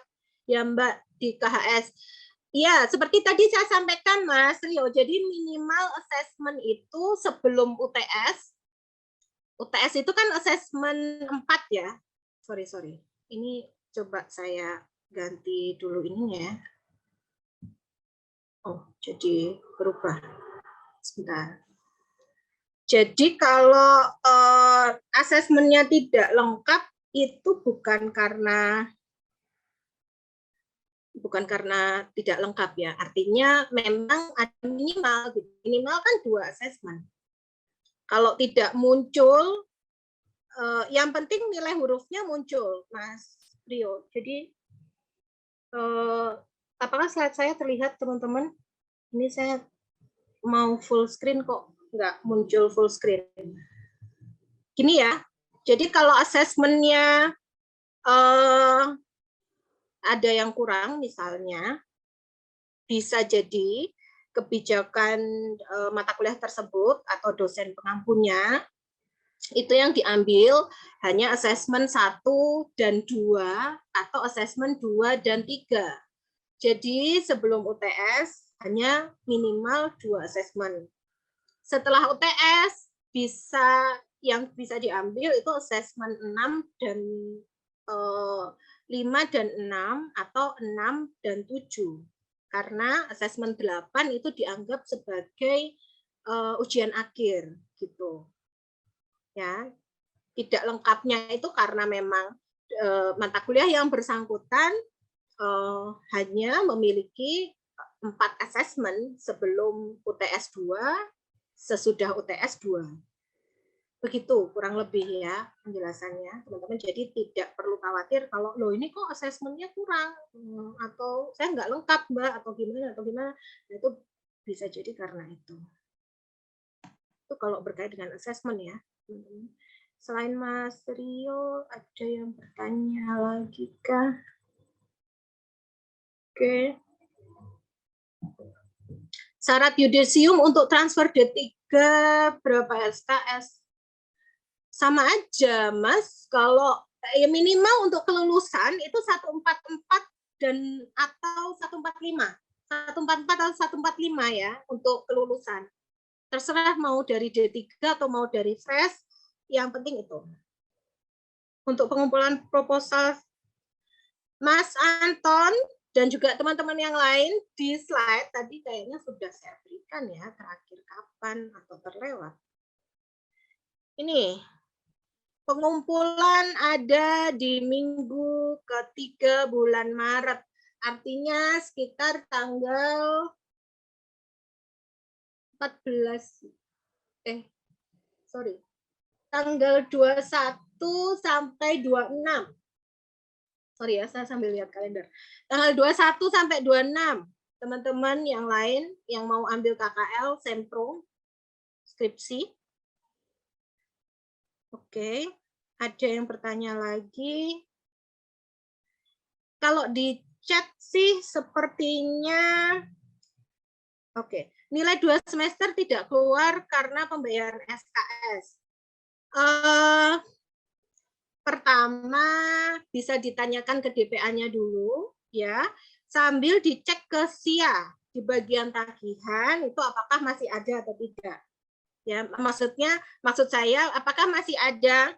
ya Mbak di KHS. Ya, seperti tadi saya sampaikan Mas Rio, jadi minimal assessment itu sebelum UTS. UTS itu kan assessment 4 ya. Sorry. Ini coba saya ganti dulu ininya. Oh, jadi berubah. Sebentar. Jadi kalau asesmennya tidak lengkap itu bukan karena tidak lengkap ya. Artinya memang ada minimal. Minimal kan 2 asesmen. Kalau tidak muncul, yang penting nilai hurufnya muncul, Mas Rio. Jadi, apakah slide saya terlihat, teman-teman? Ini saya mau full screen kok nggak muncul full screen. Gini ya, jadi kalau asesmennya ada yang kurang, misalnya, bisa jadi kebijakan mata kuliah tersebut atau dosen pengampunya itu yang diambil hanya asesmen 1 dan 2 atau asesmen 2 dan 3. Jadi sebelum UTS hanya minimal 2 asesmen. Setelah UTS yang bisa diambil itu asesmen 6 dan 5 dan 6 atau 6 dan 7. Karena asesmen 8 itu dianggap sebagai ujian akhir gitu. Ya. Tidak lengkapnya itu karena memang mata kuliah yang bersangkutan hanya memiliki 4 asesmen sebelum UTS 2, sesudah UTS 2. Begitu kurang lebih ya penjelasannya, teman-teman. Jadi tidak perlu khawatir kalau loh ini kok asesmennya kurang atau saya nggak lengkap Mbak atau gimana. Nah, itu bisa jadi karena itu. Itu kalau berkait dengan asesmen ya, teman-teman. Selain Mas Rio, ada yang bertanya lagi kah? Oke. Syarat yudisium untuk transfer D3 berapa SKS? Sama aja, Mas. Kalau ya minimal untuk kelulusan itu 144 dan atau 145. 144 atau 145 ya untuk kelulusan. Terserah mau dari D3 atau mau dari fresh, yang penting itu. Untuk pengumpulan proposal Mas Anton dan juga teman-teman yang lain di slide tadi kayaknya sudah saya berikan ya, terakhir kapan atau terlewat. Ini pengumpulan ada di minggu ketiga bulan Maret, artinya sekitar tanggal 21 sampai 26. Sorry ya, saya sambil lihat kalender. Tanggal 21 sampai 26. Teman-teman yang lain yang mau ambil KKL, Sempro, skripsi. Oke, ada yang bertanya lagi. Kalau di chat sih sepertinya oke. Nilai 2 semester tidak keluar karena pembayaran SKS. Pertama bisa ditanyakan ke DPA-nya dulu ya, sambil dicek ke SIA di bagian tagihan itu apakah masih ada atau tidak. Ya, maksud saya apakah masih ada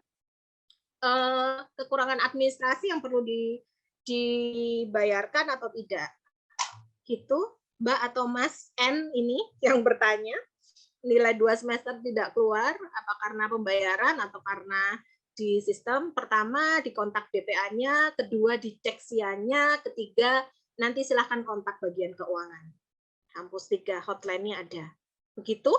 kekurangan administrasi yang perlu dibayarkan atau tidak. Gitu, Mbak atau Mas N ini yang bertanya. Nilai 2 semester tidak keluar apa karena pembayaran atau karena di sistem. Pertama dikontak DPA-nya, kedua dicek SIA-nya, ketiga nanti silahkan kontak bagian keuangan. Kampus 3 hotline-nya ada. Begitu?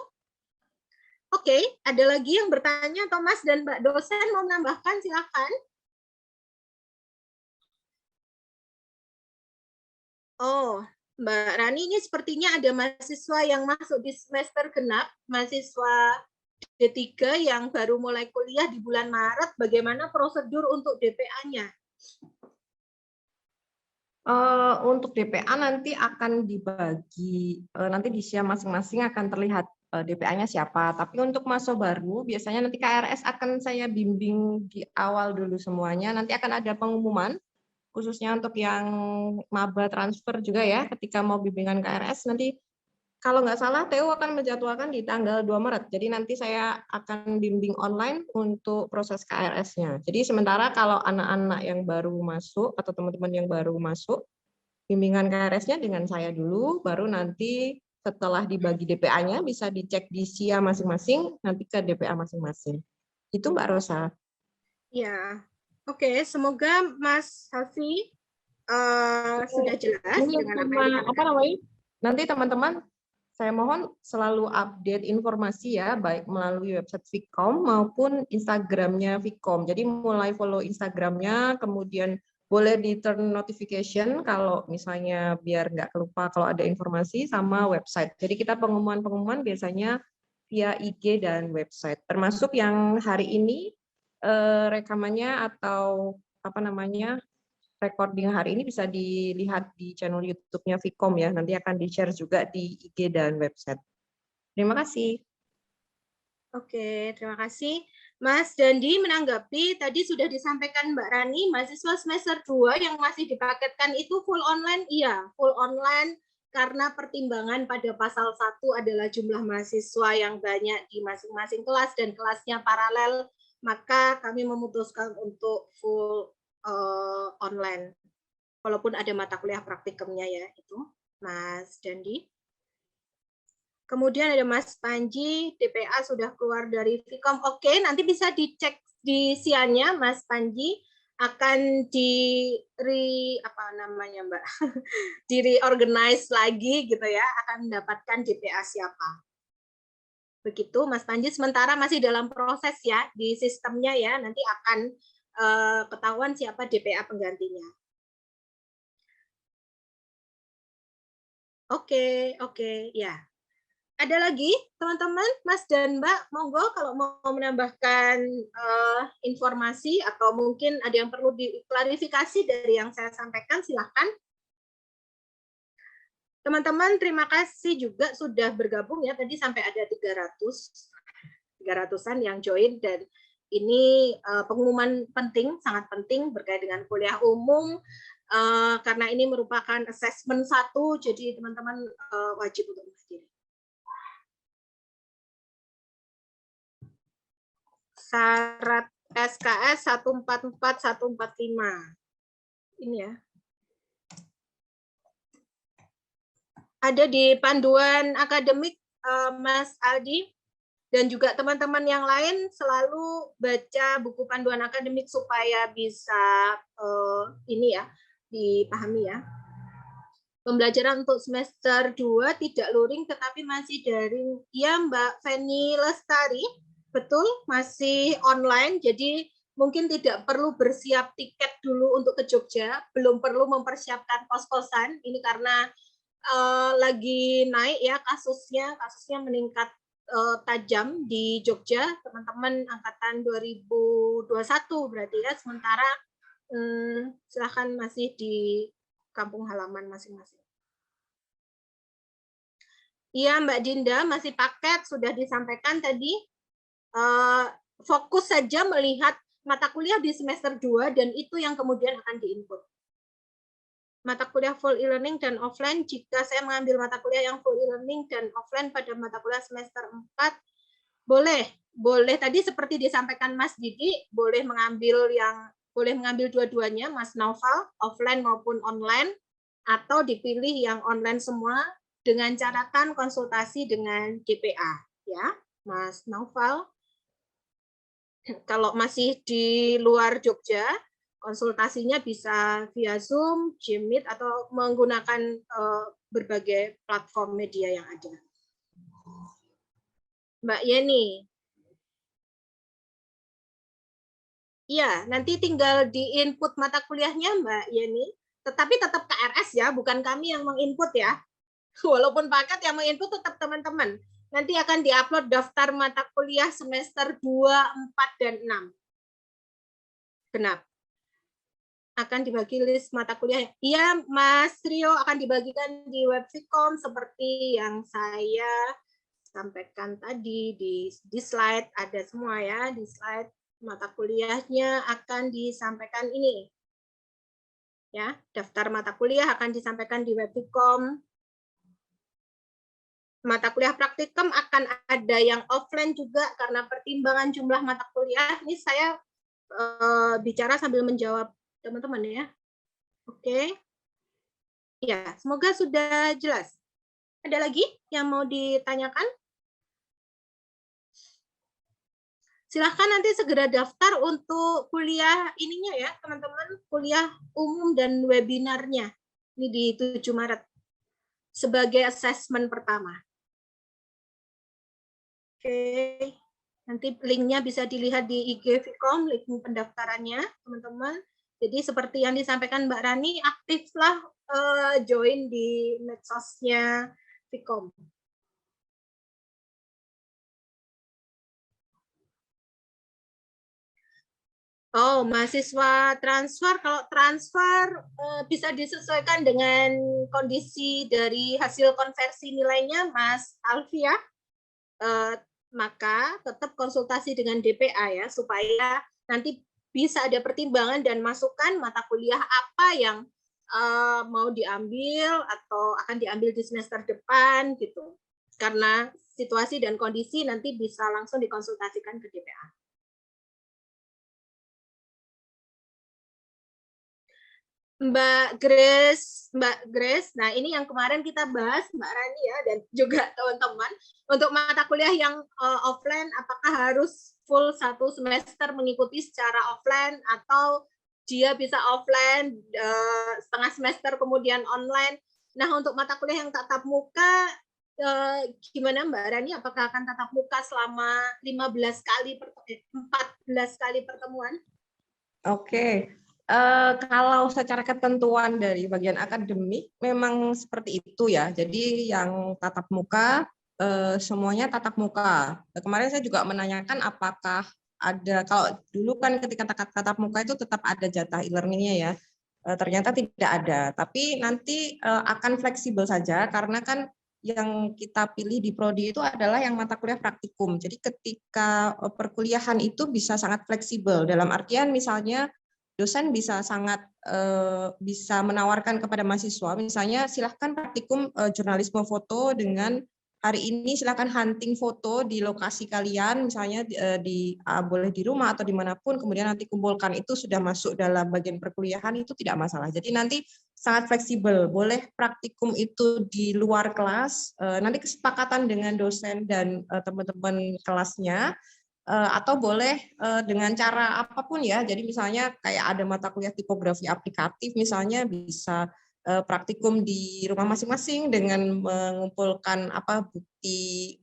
Oke, ada lagi yang bertanya atau Mas dan Mbak dosen mau menambahkan, silakan. Oh, Mbak Rani, ini sepertinya ada mahasiswa yang masuk di semester genap, mahasiswa D3 yang baru mulai kuliah di bulan Maret. Bagaimana prosedur untuk DPA-nya? Untuk DPA nanti akan dibagi, nanti di SIA masing-masing akan terlihat DPA-nya siapa. Tapi untuk mahasiswa baru, biasanya nanti KRS akan saya bimbing di awal dulu semuanya. Nanti akan ada pengumuman, khususnya untuk yang maba transfer juga ya, ketika mau bimbingan KRS nanti kalau nggak salah TU akan menjadwalkan di tanggal 2 Maret. Jadi nanti saya akan bimbing online untuk proses KRS-nya. Jadi sementara kalau anak-anak yang baru masuk atau teman-teman yang baru masuk, bimbingan KRS-nya dengan saya dulu, baru nanti setelah dibagi DPA-nya bisa dicek di SIA masing-masing, nanti ke DPA masing-masing. Itu Mbak Rosa. Ya, oke. Semoga Mas Hafi sudah jelas ini dengan apa namanya? Nanti teman-teman saya mohon selalu update informasi ya, baik melalui website Vkom maupun Instagramnya Vkom. Jadi mulai follow Instagramnya, kemudian boleh di turn notification kalau misalnya biar nggak lupa kalau ada informasi sama website. Jadi kita pengumuman-pengumuman biasanya via IG dan website. Termasuk yang hari ini rekamannya atau apa namanya recording hari ini bisa dilihat di channel YouTube-nya Vkom ya. Nanti akan di-share juga di IG dan website. Terima kasih. Oke, terima kasih. Mas Dandi menanggapi, tadi sudah disampaikan Mbak Rani, mahasiswa semester 2 yang masih dipaketkan itu full online? Iya, full online karena pertimbangan pada pasal 1 adalah jumlah mahasiswa yang banyak di masing-masing kelas dan kelasnya paralel, maka kami memutuskan untuk full online. Walaupun ada mata kuliah praktikumnya ya, itu Mas Dandi. Kemudian ada Mas Panji, DPA sudah keluar dari Vkom. Oke, nanti bisa dicek di siannya, Mas Panji akan apa namanya Mbak, di reorganize lagi gitu ya, akan mendapatkan DPA siapa. Begitu Mas Panji, sementara masih dalam proses ya di sistemnya ya, nanti akan ketahuan siapa DPA penggantinya. Oke, ya. Ada lagi teman-teman, Mas dan Mbak, monggo kalau mau menambahkan informasi atau mungkin ada yang perlu diklarifikasi dari yang saya sampaikan, silahkan. Teman-teman, terima kasih juga sudah bergabung ya, tadi sampai ada 300-an yang join, dan ini pengumuman penting, sangat penting berkait dengan kuliah umum, karena ini merupakan assessment 1, jadi teman-teman wajib untuk menghadiri. Syarat SKS 144145. Ini ya. Ada di panduan akademik Mas Aldi, dan juga teman-teman yang lain selalu baca buku panduan akademik supaya bisa ini ya, dipahami ya. Pembelajaran untuk semester 2 tidak luring tetapi masih daring. Ya Mbak Feni Lestari, betul, masih online, jadi mungkin tidak perlu bersiap tiket dulu untuk ke Jogja, belum perlu mempersiapkan kos-kosan, ini karena lagi naik ya kasusnya meningkat tajam di Jogja, teman-teman angkatan 2021 berarti ya, sementara silahkan masih di kampung halaman masing-masing. Iya Mbak Dinda, masih paket, sudah disampaikan tadi. Fokus saja melihat mata kuliah di semester 2 dan itu yang kemudian akan diinput. Mata kuliah full e-learning dan offline, jika saya mengambil mata kuliah yang full e-learning dan offline pada mata kuliah semester 4, boleh tadi seperti disampaikan Mas Didi, boleh mengambil dua-duanya, Mas Naufal, offline maupun online, atau dipilih yang online semua dengan catatan konsultasi dengan DPA ya, Mas Naufal. Kalau masih di luar Jogja, konsultasinya bisa via Zoom, Jimmeet, atau menggunakan berbagai platform media yang ada. Mbak Yeni. Iya, nanti tinggal di input mata kuliahnya Mbak Yeni, tetapi tetap KRS ya, bukan kami yang menginput ya. Walaupun paket yang menginput tetap teman-teman. Nanti akan diupload daftar mata kuliah semester 2, 4, dan 6. Genap. Akan dibagi list mata kuliah. Iya, Mas Rio, akan dibagikan di web Vkom seperti yang saya sampaikan tadi di slide, ada semua ya, di slide mata kuliahnya akan disampaikan ini. Ya, daftar mata kuliah akan disampaikan di web Vkom. Mata kuliah praktikum akan ada yang offline juga karena pertimbangan jumlah mata kuliah. Ini saya bicara sambil menjawab teman-teman ya. Oke. Ya, semoga sudah jelas. Ada lagi yang mau ditanyakan? Silahkan nanti segera daftar untuk kuliah ininya ya, teman-teman. Kuliah umum dan webinarnya. Ini di 7 Maret. Sebagai assessment pertama. Oke. Nanti linknya bisa dilihat di IG Vkom, link pendaftarannya, teman-teman. Jadi seperti yang disampaikan Mbak Rani, aktiflah join di medsosnya Vkom. Oh, mahasiswa transfer. Kalau transfer bisa disesuaikan dengan kondisi dari hasil konversi nilainya, Mas Alfia. maka tetap konsultasi dengan DPA ya, supaya nanti bisa ada pertimbangan dan masukan mata kuliah apa yang mau diambil atau akan diambil di semester depan gitu. Karena situasi dan kondisi nanti bisa langsung dikonsultasikan ke DPA. Mbak Grace, nah ini yang kemarin kita bahas Mbak Rani ya dan juga teman-teman untuk mata kuliah yang offline, apakah harus full 1 semester mengikuti secara offline atau dia bisa offline setengah semester kemudian online. Nah untuk mata kuliah yang tatap muka gimana Mbak Rani? Apakah akan tatap muka selama 14 kali pertemuan? Oke. Kalau secara ketentuan dari bagian akademik memang seperti itu ya. Jadi yang tatap muka semuanya tatap muka. Kemarin saya juga menanyakan apakah ada, kalau dulu kan ketika tatap muka itu tetap ada jatah e-learningnya ya. Ternyata tidak ada. Tapi nanti akan fleksibel saja karena kan yang kita pilih di prodi itu adalah yang mata kuliah praktikum. Jadi ketika perkuliahan itu bisa sangat fleksibel. Dalam artian misalnya dosen bisa sangat bisa menawarkan kepada mahasiswa, misalnya silahkan praktikum jurnalisme foto dengan hari ini silahkan hunting foto di lokasi kalian, misalnya boleh di rumah atau dimanapun, kemudian nanti kumpulkan, itu sudah masuk dalam bagian perkuliahan, itu tidak masalah. Jadi nanti sangat fleksibel, boleh praktikum itu di luar kelas, nanti kesepakatan dengan dosen dan teman-teman kelasnya, atau boleh dengan cara apapun ya. Jadi misalnya kayak ada mata kuliah tipografi aplikatif misalnya, bisa praktikum di rumah masing-masing dengan mengumpulkan bukti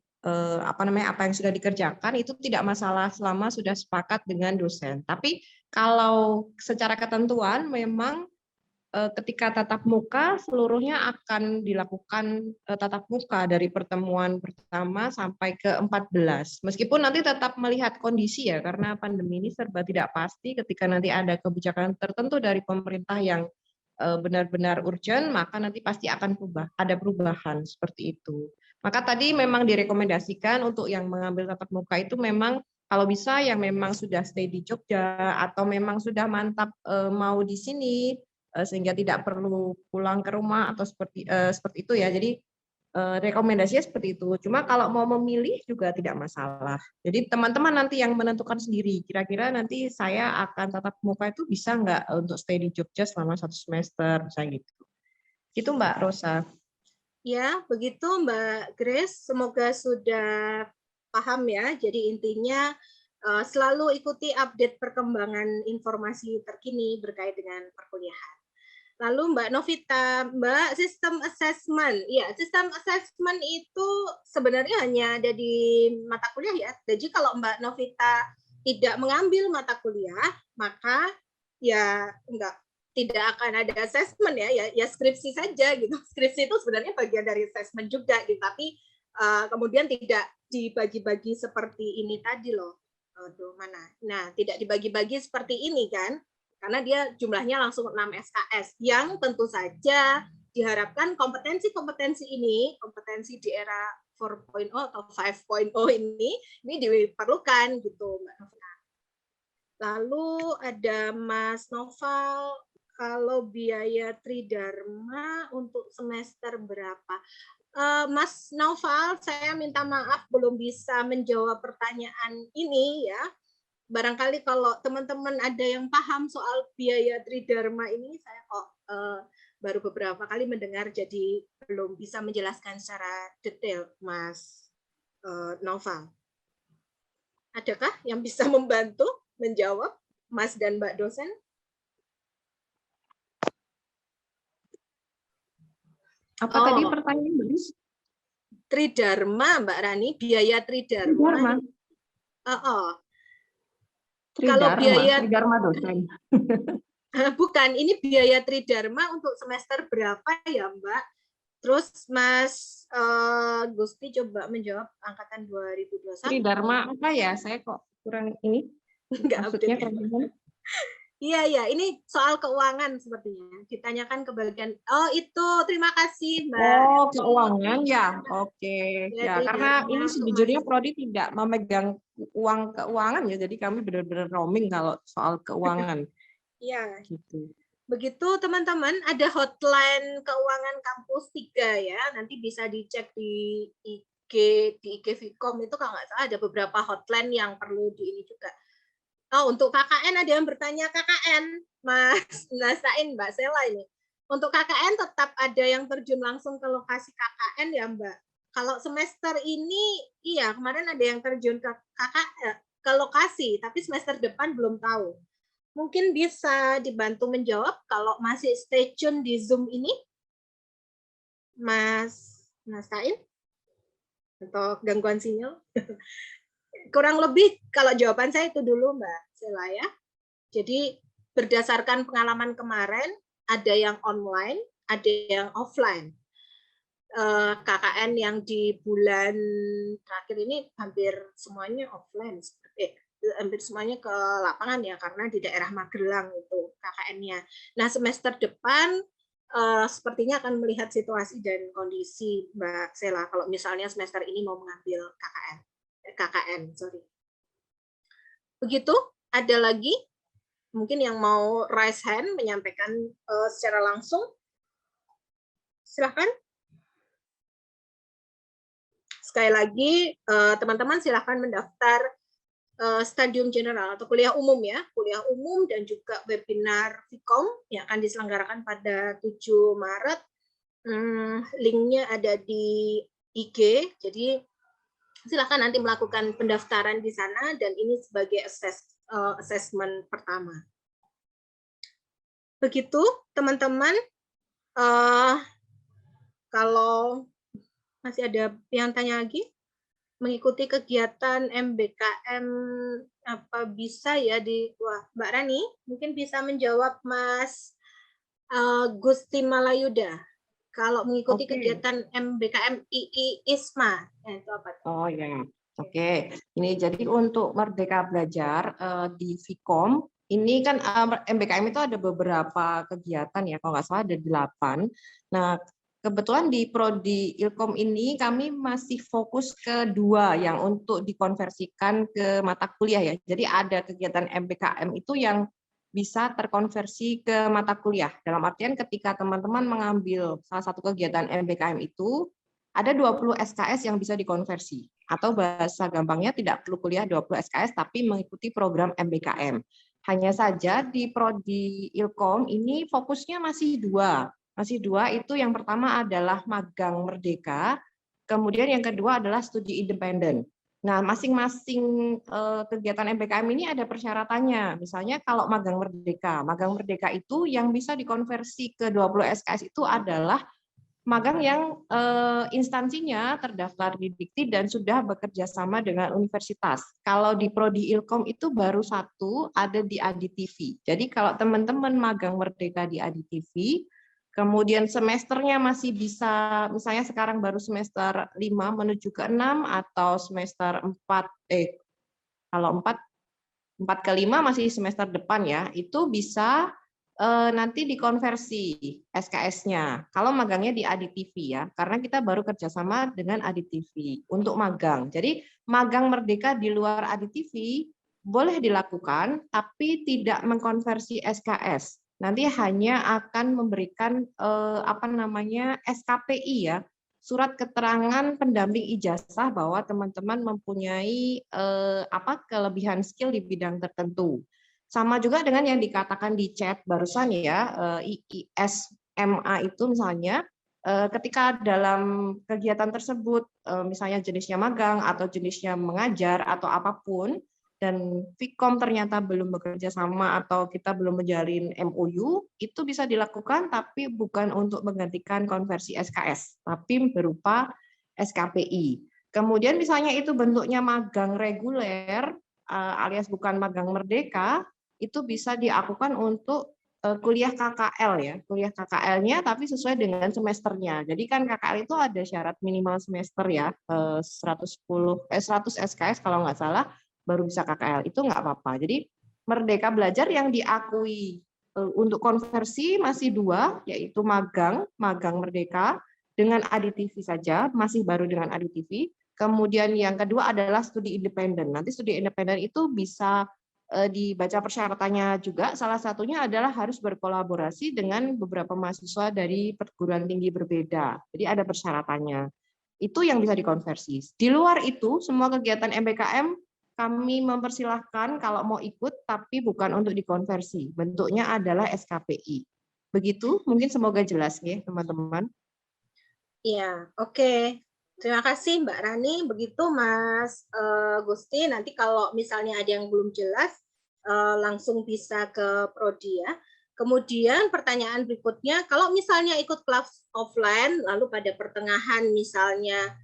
apa yang sudah dikerjakan, itu tidak masalah selama sudah sepakat dengan dosen. Tapi kalau secara ketentuan memang ketika tatap muka seluruhnya akan dilakukan tatap muka dari pertemuan pertama sampai ke 14. Meskipun nanti tetap melihat kondisi ya, karena pandemi ini serba tidak pasti. Ketika nanti ada kebijakan tertentu dari pemerintah yang benar-benar urgent, maka nanti pasti akan ada perubahan seperti itu. Maka tadi memang direkomendasikan untuk yang mengambil tatap muka itu memang kalau bisa yang memang sudah stay di Jogja atau memang sudah mantap mau di sini, sehingga tidak perlu pulang ke rumah atau seperti itu ya. Jadi rekomendasinya seperti itu. Cuma kalau mau memilih juga tidak masalah. Jadi teman-teman nanti yang menentukan sendiri. Kira-kira nanti saya akan tatap muka itu bisa nggak untuk stay di Jogja selama 1 semester, misalnya gitu. Itu Mbak Rosa. Ya, begitu Mbak Grace. Semoga sudah paham ya. Jadi intinya selalu ikuti update perkembangan informasi terkini berkait dengan perkuliahan. Lalu Mbak Novita, Mbak, sistem assessment. Ya, sistem assessment itu sebenarnya hanya ada di mata kuliah ya. Jadi kalau Mbak Novita tidak mengambil mata kuliah, maka ya tidak akan ada assessment ya skripsi saja gitu. Skripsi itu sebenarnya bagian dari assessment juga gitu, tapi kemudian tidak dibagi-bagi seperti ini tadi loh. Aduh, mana? Nah, tidak dibagi-bagi seperti ini kan? Karena dia jumlahnya langsung 6 SKS yang tentu saja diharapkan kompetensi-kompetensi ini, kompetensi di era 4.0 atau 5.0 ini diperlukan gitu Mbak Nova. Lalu ada Mas Noval, kalau biaya Tridharma untuk semester berapa? Mas Noval, saya minta maaf belum bisa menjawab pertanyaan ini ya. Barangkali kalau teman-teman ada yang paham soal biaya Tridharma ini, saya kok baru beberapa kali mendengar, jadi belum bisa menjelaskan secara detail, Mas Noval. Adakah yang bisa membantu menjawab, Mas dan Mbak dosen? Apa tadi pertanyaan, Mbak? Tridharma, Mbak Rani, biaya Tridharma. Kalau biaya Tridharma dosen. Bukan, ini biaya Tridharma untuk semester berapa ya, Mbak? Terus Mas Gusti coba menjawab angkatan 2021. Tridharma apa ya? Saya kok kurang ini. Enggak maksudnya update. Iya, iya, ini soal keuangan sepertinya. Ditanyakan ke bagian, oh itu, terima kasih Mbak. Oh, keuangan ya. Oke. Ya, Jadi karena dana ini untuk sejujurnya Prodi tidak memegang uang keuangan ya. Jadi kami benar-benar roaming kalau soal keuangan Iya, gitu. begitu teman-teman, ada hotline keuangan kampus 3 ya. Nanti bisa dicek di IG, di IG Vkom itu kalau nggak salah ada beberapa hotline yang perlu di ini juga. Oh, untuk KKN ada yang bertanya KKN, Mas Nasain, Mbak Sela ini. Untuk KKN tetap ada yang terjun langsung ke lokasi KKN ya, Mbak. Kalau semester ini, iya kemarin ada yang terjun ke ke lokasi, tapi semester depan belum tahu. Mungkin bisa dibantu menjawab kalau masih stay tune di Zoom ini, Mas Nasain, atau gangguan sinyal. Kurang lebih kalau jawaban saya itu dulu, Mbak Sela ya. Jadi berdasarkan pengalaman kemarin, ada yang online, ada yang offline. KKN yang di bulan terakhir ini hampir semuanya offline, hampir semuanya ke lapangan ya, karena di daerah Magelang itu KKN-nya. Nah, semester depan sepertinya akan melihat situasi dan kondisi, Mbak Sela, kalau misalnya semester ini mau mengambil KKN, sorry. Begitu, ada lagi mungkin yang mau raise hand menyampaikan secara langsung, silahkan. Sekali lagi, teman-teman silahkan mendaftar Stadium General atau kuliah umum ya, kuliah umum dan juga webinar Vkom yang akan diselenggarakan pada 7 Maret. Linknya ada di IG, jadi silahkan nanti melakukan pendaftaran di sana dan ini sebagai assessment pertama. Begitu teman-teman, kalau masih ada yang tanya lagi, mengikuti kegiatan MBKM apa bisa ya di Mbak Rani mungkin bisa menjawab Mas Gusti Malayuda kalau mengikuti kegiatan MBKM II ISMA itu apa? Oh ya, oke. Ini jadi untuk Merdeka Belajar di Vkom ini kan MBKM itu ada beberapa kegiatan ya, kalau nggak salah ada 8. Nah, kebetulan di Prodi Ilkom ini kami masih fokus ke 2 yang untuk dikonversikan ke mata kuliah ya. Jadi ada kegiatan MBKM itu yang bisa terkonversi ke mata kuliah. Dalam artian ketika teman-teman mengambil salah satu kegiatan MBKM itu, ada 20 SKS yang bisa dikonversi. Atau bahasa gampangnya tidak perlu kuliah 20 SKS, tapi mengikuti program MBKM. Hanya saja di Prodi Ilkom ini fokusnya masih 2. Masih 2 itu yang pertama adalah magang merdeka, kemudian yang kedua adalah studi independen. Nah, masing-masing kegiatan MBKM ini ada persyaratannya. Misalnya kalau magang merdeka itu yang bisa dikonversi ke 20 SKS itu adalah magang yang instansinya terdaftar di Dikti dan sudah bekerja sama dengan universitas. Kalau di Prodi Ilkom itu baru 1 ada di Aditv. Jadi kalau teman-teman magang merdeka di Aditv, kemudian semesternya masih bisa, misalnya sekarang baru semester 5 menuju ke 6 atau semester 4, kalau 4 ke 5 masih semester depan ya, itu bisa nanti dikonversi SKS-nya. Kalau magangnya di Aditv ya, karena kita baru kerjasama dengan Aditv untuk magang. Jadi magang merdeka di luar Aditv boleh dilakukan, tapi tidak mengkonversi SKS. Nanti hanya akan memberikan SKPI ya, surat keterangan pendamping ijazah bahwa teman-teman mempunyai kelebihan skill di bidang tertentu. Sama juga dengan yang dikatakan di chat barusan ya, IISMA itu misalnya, ketika dalam kegiatan tersebut, misalnya jenisnya magang atau jenisnya mengajar atau apapun, dan Vkom ternyata belum bekerja sama atau kita belum menjalin MOU, itu bisa dilakukan tapi bukan untuk menggantikan konversi SKS, tapi berupa SKPI. Kemudian misalnya itu bentuknya magang reguler, alias bukan magang merdeka, itu bisa dilakukan untuk kuliah KKL ya, kuliah KKL-nya tapi sesuai dengan semesternya. Jadi kan KKL itu ada syarat minimal semester ya, 100 SKS kalau nggak salah baru bisa KKL, itu nggak apa-apa. Jadi Merdeka Belajar yang diakui. Untuk konversi masih 2, yaitu magang Merdeka dengan ADTV saja, masih baru dengan ADTV. Kemudian yang kedua adalah studi independen. Nanti studi independen itu bisa dibaca persyaratannya juga. Salah satunya adalah harus berkolaborasi dengan beberapa mahasiswa dari perguruan tinggi berbeda. Jadi ada persyaratannya. Itu yang bisa dikonversi. Di luar itu, semua kegiatan MBKM kami mempersilahkan kalau mau ikut, tapi bukan untuk dikonversi. Bentuknya adalah SKPI. Begitu, mungkin semoga jelas ya teman-teman. Iya, oke. Terima kasih Mbak Rani. Begitu Mas Gusti. Nanti kalau misalnya ada yang belum jelas, langsung bisa ke Prodi ya. Kemudian pertanyaan berikutnya, kalau misalnya ikut kelas offline, lalu pada pertengahan misalnya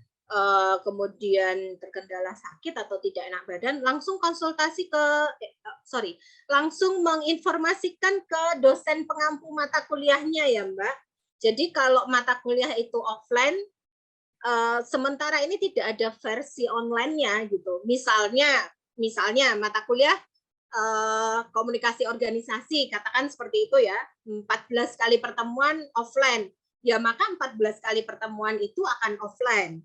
kemudian terkendala sakit atau tidak enak badan, langsung konsultasi langsung menginformasikan ke dosen pengampu mata kuliahnya ya Mbak. Jadi kalau mata kuliah itu offline, sementara ini tidak ada versi online-nya gitu. Misalnya mata kuliah komunikasi organisasi, katakan seperti itu ya, 14 kali pertemuan offline, ya maka 14 kali pertemuan itu akan offline.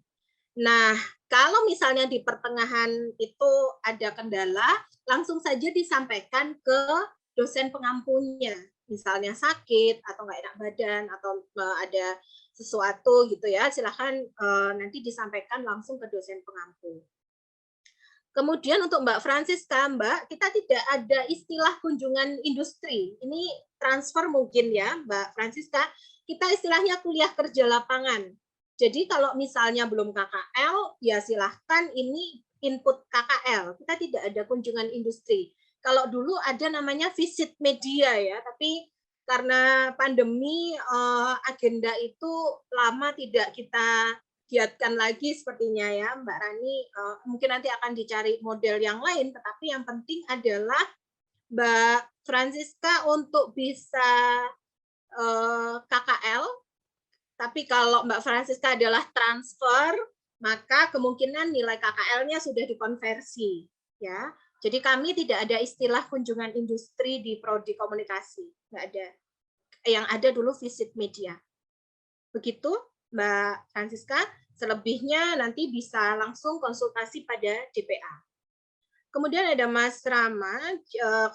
Nah, kalau misalnya di pertengahan itu ada kendala, langsung saja disampaikan ke dosen pengampunya. Misalnya sakit, atau nggak enak badan, atau ada sesuatu gitu ya, silahkan nanti disampaikan langsung ke dosen pengampu. Kemudian untuk Mbak Francisca, Mbak, kita tidak ada istilah kunjungan industri. Ini transfer mungkin ya, Mbak Francisca. Kita istilahnya kuliah kerja lapangan. Jadi kalau misalnya belum KKL, ya silahkan ini input KKL. Kita tidak ada kunjungan industri. Kalau dulu ada namanya visit media ya, tapi karena pandemi agenda itu lama tidak kita giatkan lagi sepertinya ya Mbak Rani. Mungkin nanti akan dicari model yang lain, tetapi yang penting adalah Mbak Francisca untuk bisa KKL. Tapi kalau Mbak Francisca adalah transfer, maka kemungkinan nilai KKL-nya sudah dikonversi, ya. Jadi kami tidak ada istilah kunjungan industri di prodi komunikasi, nggak ada. Yang ada dulu visit media. Begitu, Mbak Francisca. Selebihnya nanti bisa langsung konsultasi pada DPA. Kemudian ada Mas Rama,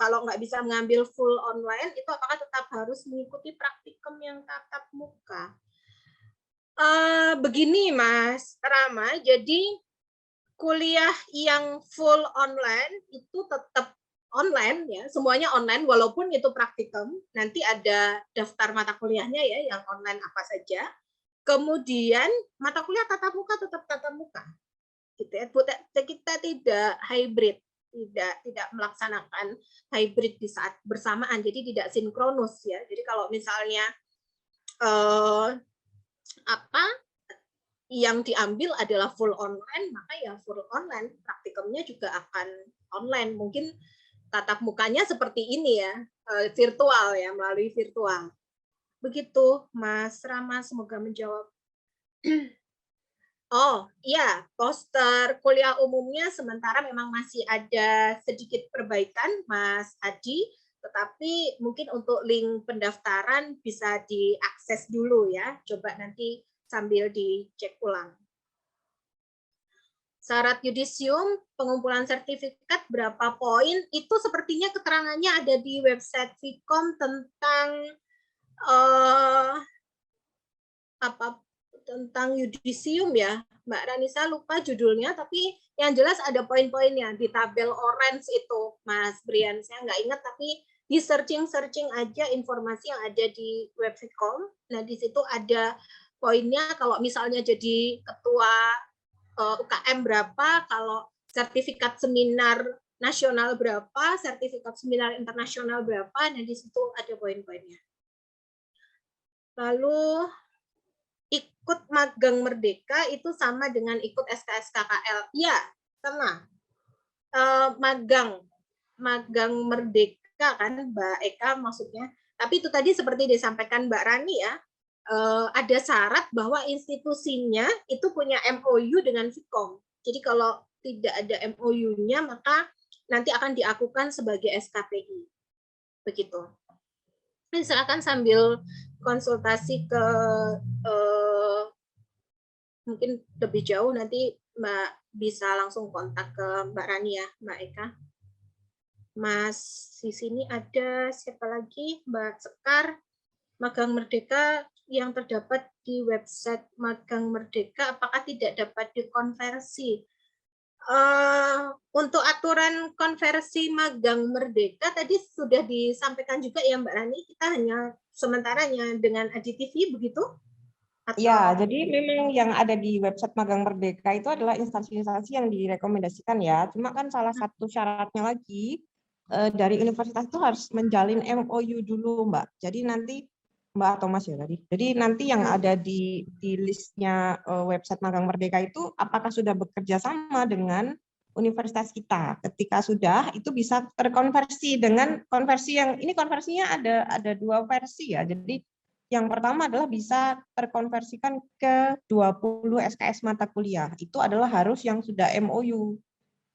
kalau nggak bisa mengambil full online, itu apakah tetap harus mengikuti praktikum yang tatap muka? Begini Mas Rama, jadi kuliah yang full online itu tetap online ya, semuanya online walaupun itu praktikum. Nanti ada daftar mata kuliahnya ya, yang online apa saja. Kemudian mata kuliah tatap muka tetap tatap muka. Gitu ya. Kita tidak hybrid, tidak melaksanakan hybrid di saat bersamaan, jadi tidak sinkronus ya. Jadi kalau misalnya yang diambil adalah full online, maka ya full online, praktikumnya juga akan online. Mungkin tatap mukanya seperti ini ya, virtual ya, melalui virtual. Begitu, Mas Rama, semoga menjawab. Oh iya, poster kuliah umumnya sementara memang masih ada sedikit perbaikan, Mas Adi, tetapi mungkin untuk link pendaftaran bisa diakses dulu ya, coba nanti sambil dicek ulang. Syarat yudisium, pengumpulan sertifikat berapa poin, itu sepertinya keterangannya ada di website Vkom tentang tentang yudisium ya, Mbak Ranisa lupa judulnya, tapi yang jelas ada poin-poinnya di tabel orange itu, Mas Brian. Saya nggak ingat, tapi di searching aja informasi yang ada di web Vkom. Nah di situ ada poinnya. Kalau misalnya jadi ketua UKM berapa, kalau sertifikat seminar nasional berapa, sertifikat seminar internasional berapa, nah di situ ada poin-poinnya. Lalu ikut magang merdeka itu sama dengan ikut SKS KKL. Ya, sama. Magang merdeka kan Mbak Eka maksudnya. Tapi itu tadi seperti disampaikan Mbak Rani ya, ada syarat bahwa institusinya itu punya MOU dengan Vkom. Jadi kalau tidak ada MOU-nya, maka nanti akan diakukan sebagai SKPI. Begitu. Silakan sambil konsultasi ke mungkin lebih jauh, nanti Mbak bisa langsung kontak ke Mbak Rani ya, Mbak Eka. Mas, di sini ada siapa lagi? Mbak Sekar, Magang Merdeka yang terdapat di website Magang Merdeka, apakah tidak dapat dikonversi? Untuk aturan konversi Magang Merdeka tadi sudah disampaikan juga ya Mbak Rani, kita hanya sementaranya dengan ADTV begitu? Atau... Ya, jadi memang yang ada di website Magang Merdeka itu adalah instansi-instansi yang direkomendasikan ya. Cuma kan salah satu syaratnya lagi dari universitas itu harus menjalin MOU dulu, Mbak. Jadi nanti Mbak atau Mas ya tadi. Jadi nanti yang ada di listnya website Magang Merdeka itu apakah sudah bekerja sama dengan universitas kita. Ketika sudah, itu bisa terkonversi dengan konversi yang ini konversinya ada 2 versi ya. Jadi yang pertama adalah bisa terkonversikan ke 20 SKS mata kuliah. Itu adalah harus yang sudah MOU.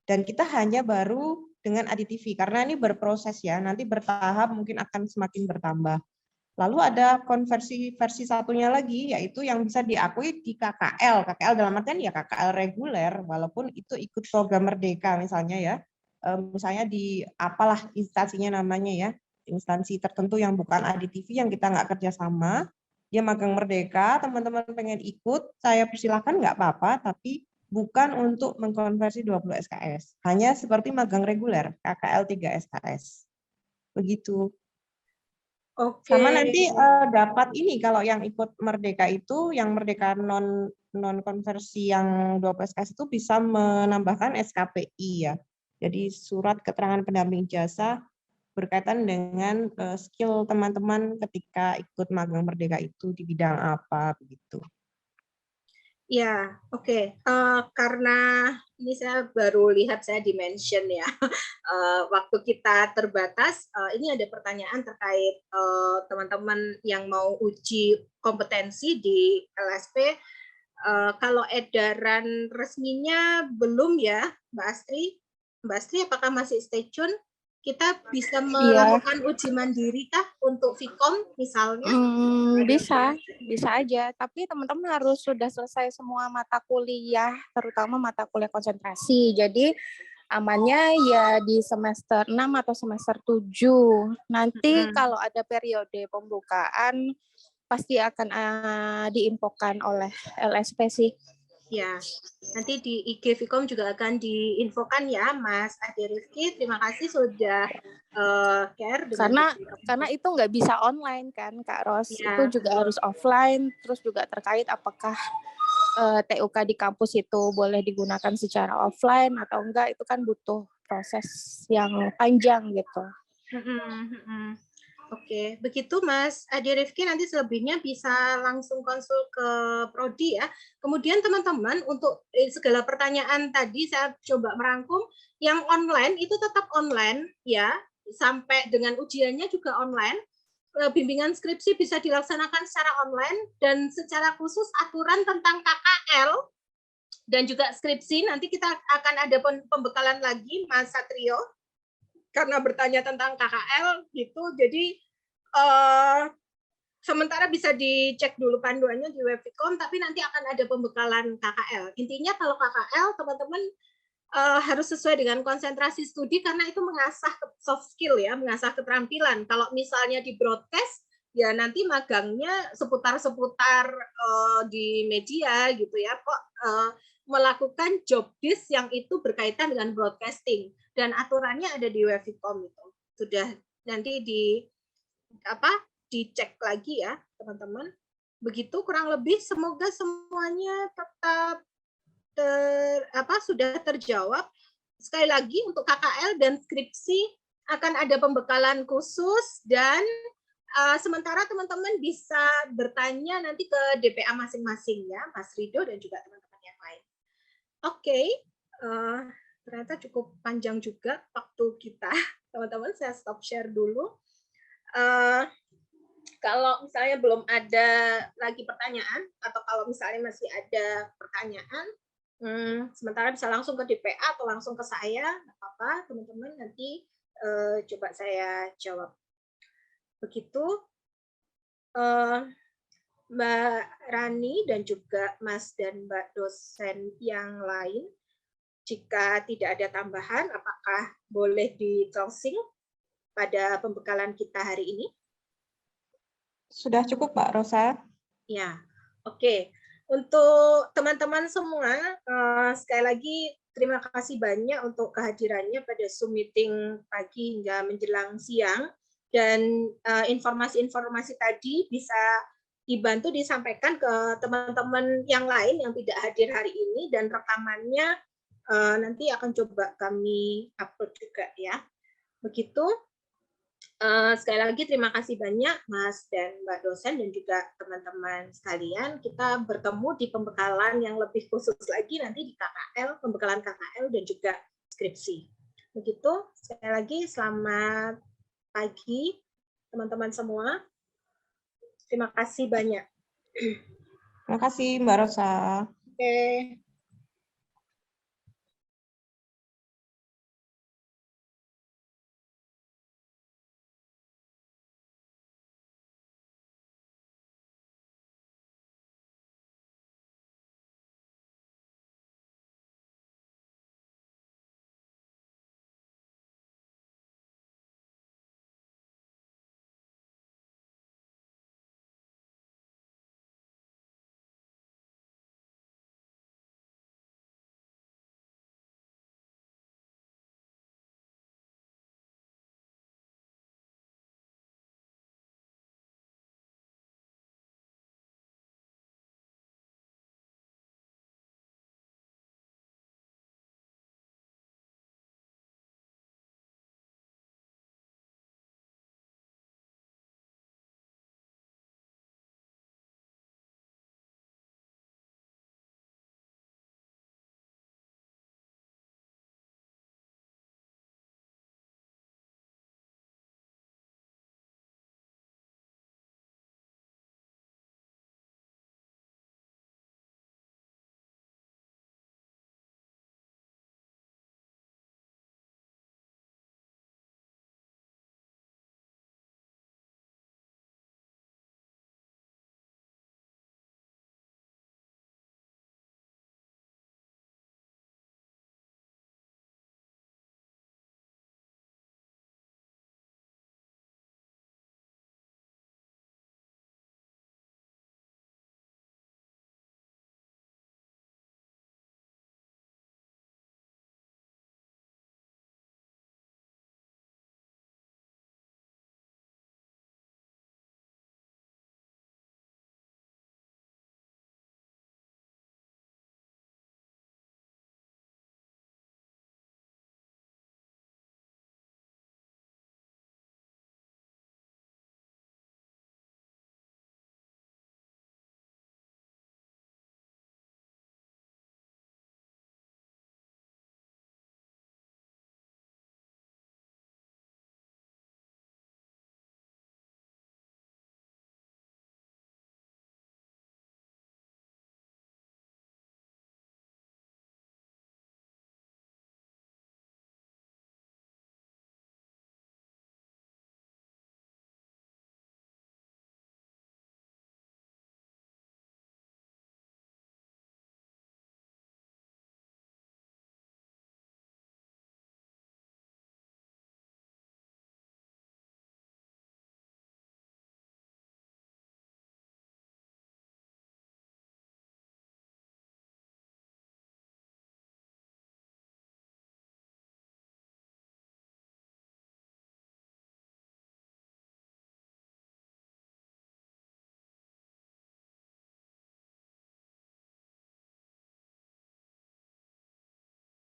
Dan kita hanya baru dengan ADTV karena ini berproses ya. Nanti bertahap mungkin akan semakin bertambah. Lalu ada konversi versi satunya lagi, yaitu yang bisa diakui di KKL. KKL dalam artian ya KKL reguler, walaupun itu ikut program Merdeka misalnya ya. Misalnya di apalah instansinya namanya ya, instansi tertentu yang bukan ADTV, yang kita nggak kerjasama, dia magang Merdeka, teman-teman pengen ikut, saya persilahkan nggak apa-apa, tapi bukan untuk mengkonversi 20 SKS. Hanya seperti magang reguler, KKL 3 SKS. Begitu. Oke. Sama nanti dapat ini kalau yang ikut Merdeka itu, yang Merdeka non konversi yang 12 SKS itu bisa menambahkan SKPI ya. Jadi surat keterangan pendamping jasa berkaitan dengan skill teman-teman ketika ikut magang Merdeka itu di bidang apa begitu. Ya, oke. Karena ini saya baru lihat, saya dimention ya. Waktu kita terbatas, ini ada pertanyaan terkait teman-teman yang mau uji kompetensi di LSP. Kalau edaran resminya belum ya, Mbak Astri? Mbak Astri, apakah masih stay tune? Kita bisa melakukan uji mandiri kah untuk Vkom misalnya? Bisa aja. Tapi teman-teman harus sudah selesai semua mata kuliah, terutama mata kuliah konsentrasi. Jadi amannya ya di semester 6 atau semester 7. Nanti kalau ada periode pembukaan, pasti akan diinfokan oleh LSP sih. Ya, nanti di IG Vkom juga akan diinfokan ya, Mas Ade Rifki. Terima kasih sudah care. Karena itu nggak bisa online kan, Kak Ros. Ya. Itu juga harus offline. Terus juga terkait apakah TUK di kampus itu boleh digunakan secara offline atau enggak, itu kan butuh proses yang panjang gitu. Oke, begitu Mas Ade Rifki, nanti selebihnya bisa langsung konsul ke Prodi ya. Kemudian teman-teman, untuk segala pertanyaan tadi saya coba merangkum, yang online itu tetap online ya, sampai dengan ujiannya juga online. Bimbingan skripsi bisa dilaksanakan secara online, dan secara khusus aturan tentang KKL dan juga skripsi, nanti kita akan ada pembekalan lagi Mas Satrio, karena bertanya tentang KKL gitu. Jadi sementara bisa dicek dulu panduannya di web Vkom, tapi nanti akan ada pembekalan KKL. Intinya kalau KKL teman-teman harus sesuai dengan konsentrasi studi, karena itu mengasah soft skill ya, mengasah keterampilan. Kalau misalnya di broadcast ya nanti magangnya seputar-seputar di media gitu ya, kok melakukan job desk yang itu berkaitan dengan broadcasting, dan aturannya ada di web Vkom itu. Sudah nanti dicek lagi ya teman-teman. Begitu kurang lebih, semoga semuanya tetap sudah terjawab. Sekali lagi untuk KKL dan skripsi akan ada pembekalan khusus, dan sementara teman-teman bisa bertanya nanti ke DPA masing-masing ya, Mas Rido dan juga teman-teman yang lain. Oke, ternyata cukup panjang juga waktu kita, teman-teman. Saya stop share dulu. Kalau misalnya belum ada lagi pertanyaan, atau kalau misalnya masih ada pertanyaan, Sementara bisa langsung ke DPA atau langsung ke saya, nggak apa-apa teman-teman, nanti coba saya jawab. Begitu Mbak Rani dan juga Mas dan Mbak dosen yang lain, jika tidak ada tambahan, apakah boleh di closing pada pembekalan kita hari ini? Sudah cukup, Mbak Rosa. Ya, oke. Untuk teman-teman semua, sekali lagi terima kasih banyak untuk kehadirannya pada Zoom meeting pagi hingga menjelang siang. Dan informasi-informasi tadi bisa dibantu disampaikan ke teman-teman yang lain yang tidak hadir hari ini, dan rekamannya nanti akan coba kami upload juga ya. Begitu. Sekali lagi terima kasih banyak Mas dan Mbak dosen dan juga teman-teman sekalian. Kita bertemu di pembekalan yang lebih khusus lagi nanti di KKL, pembekalan KKL dan juga skripsi. Begitu, sekali lagi selamat pagi teman-teman semua. Terima kasih banyak. Terima kasih, Mbak Rosa. Oke.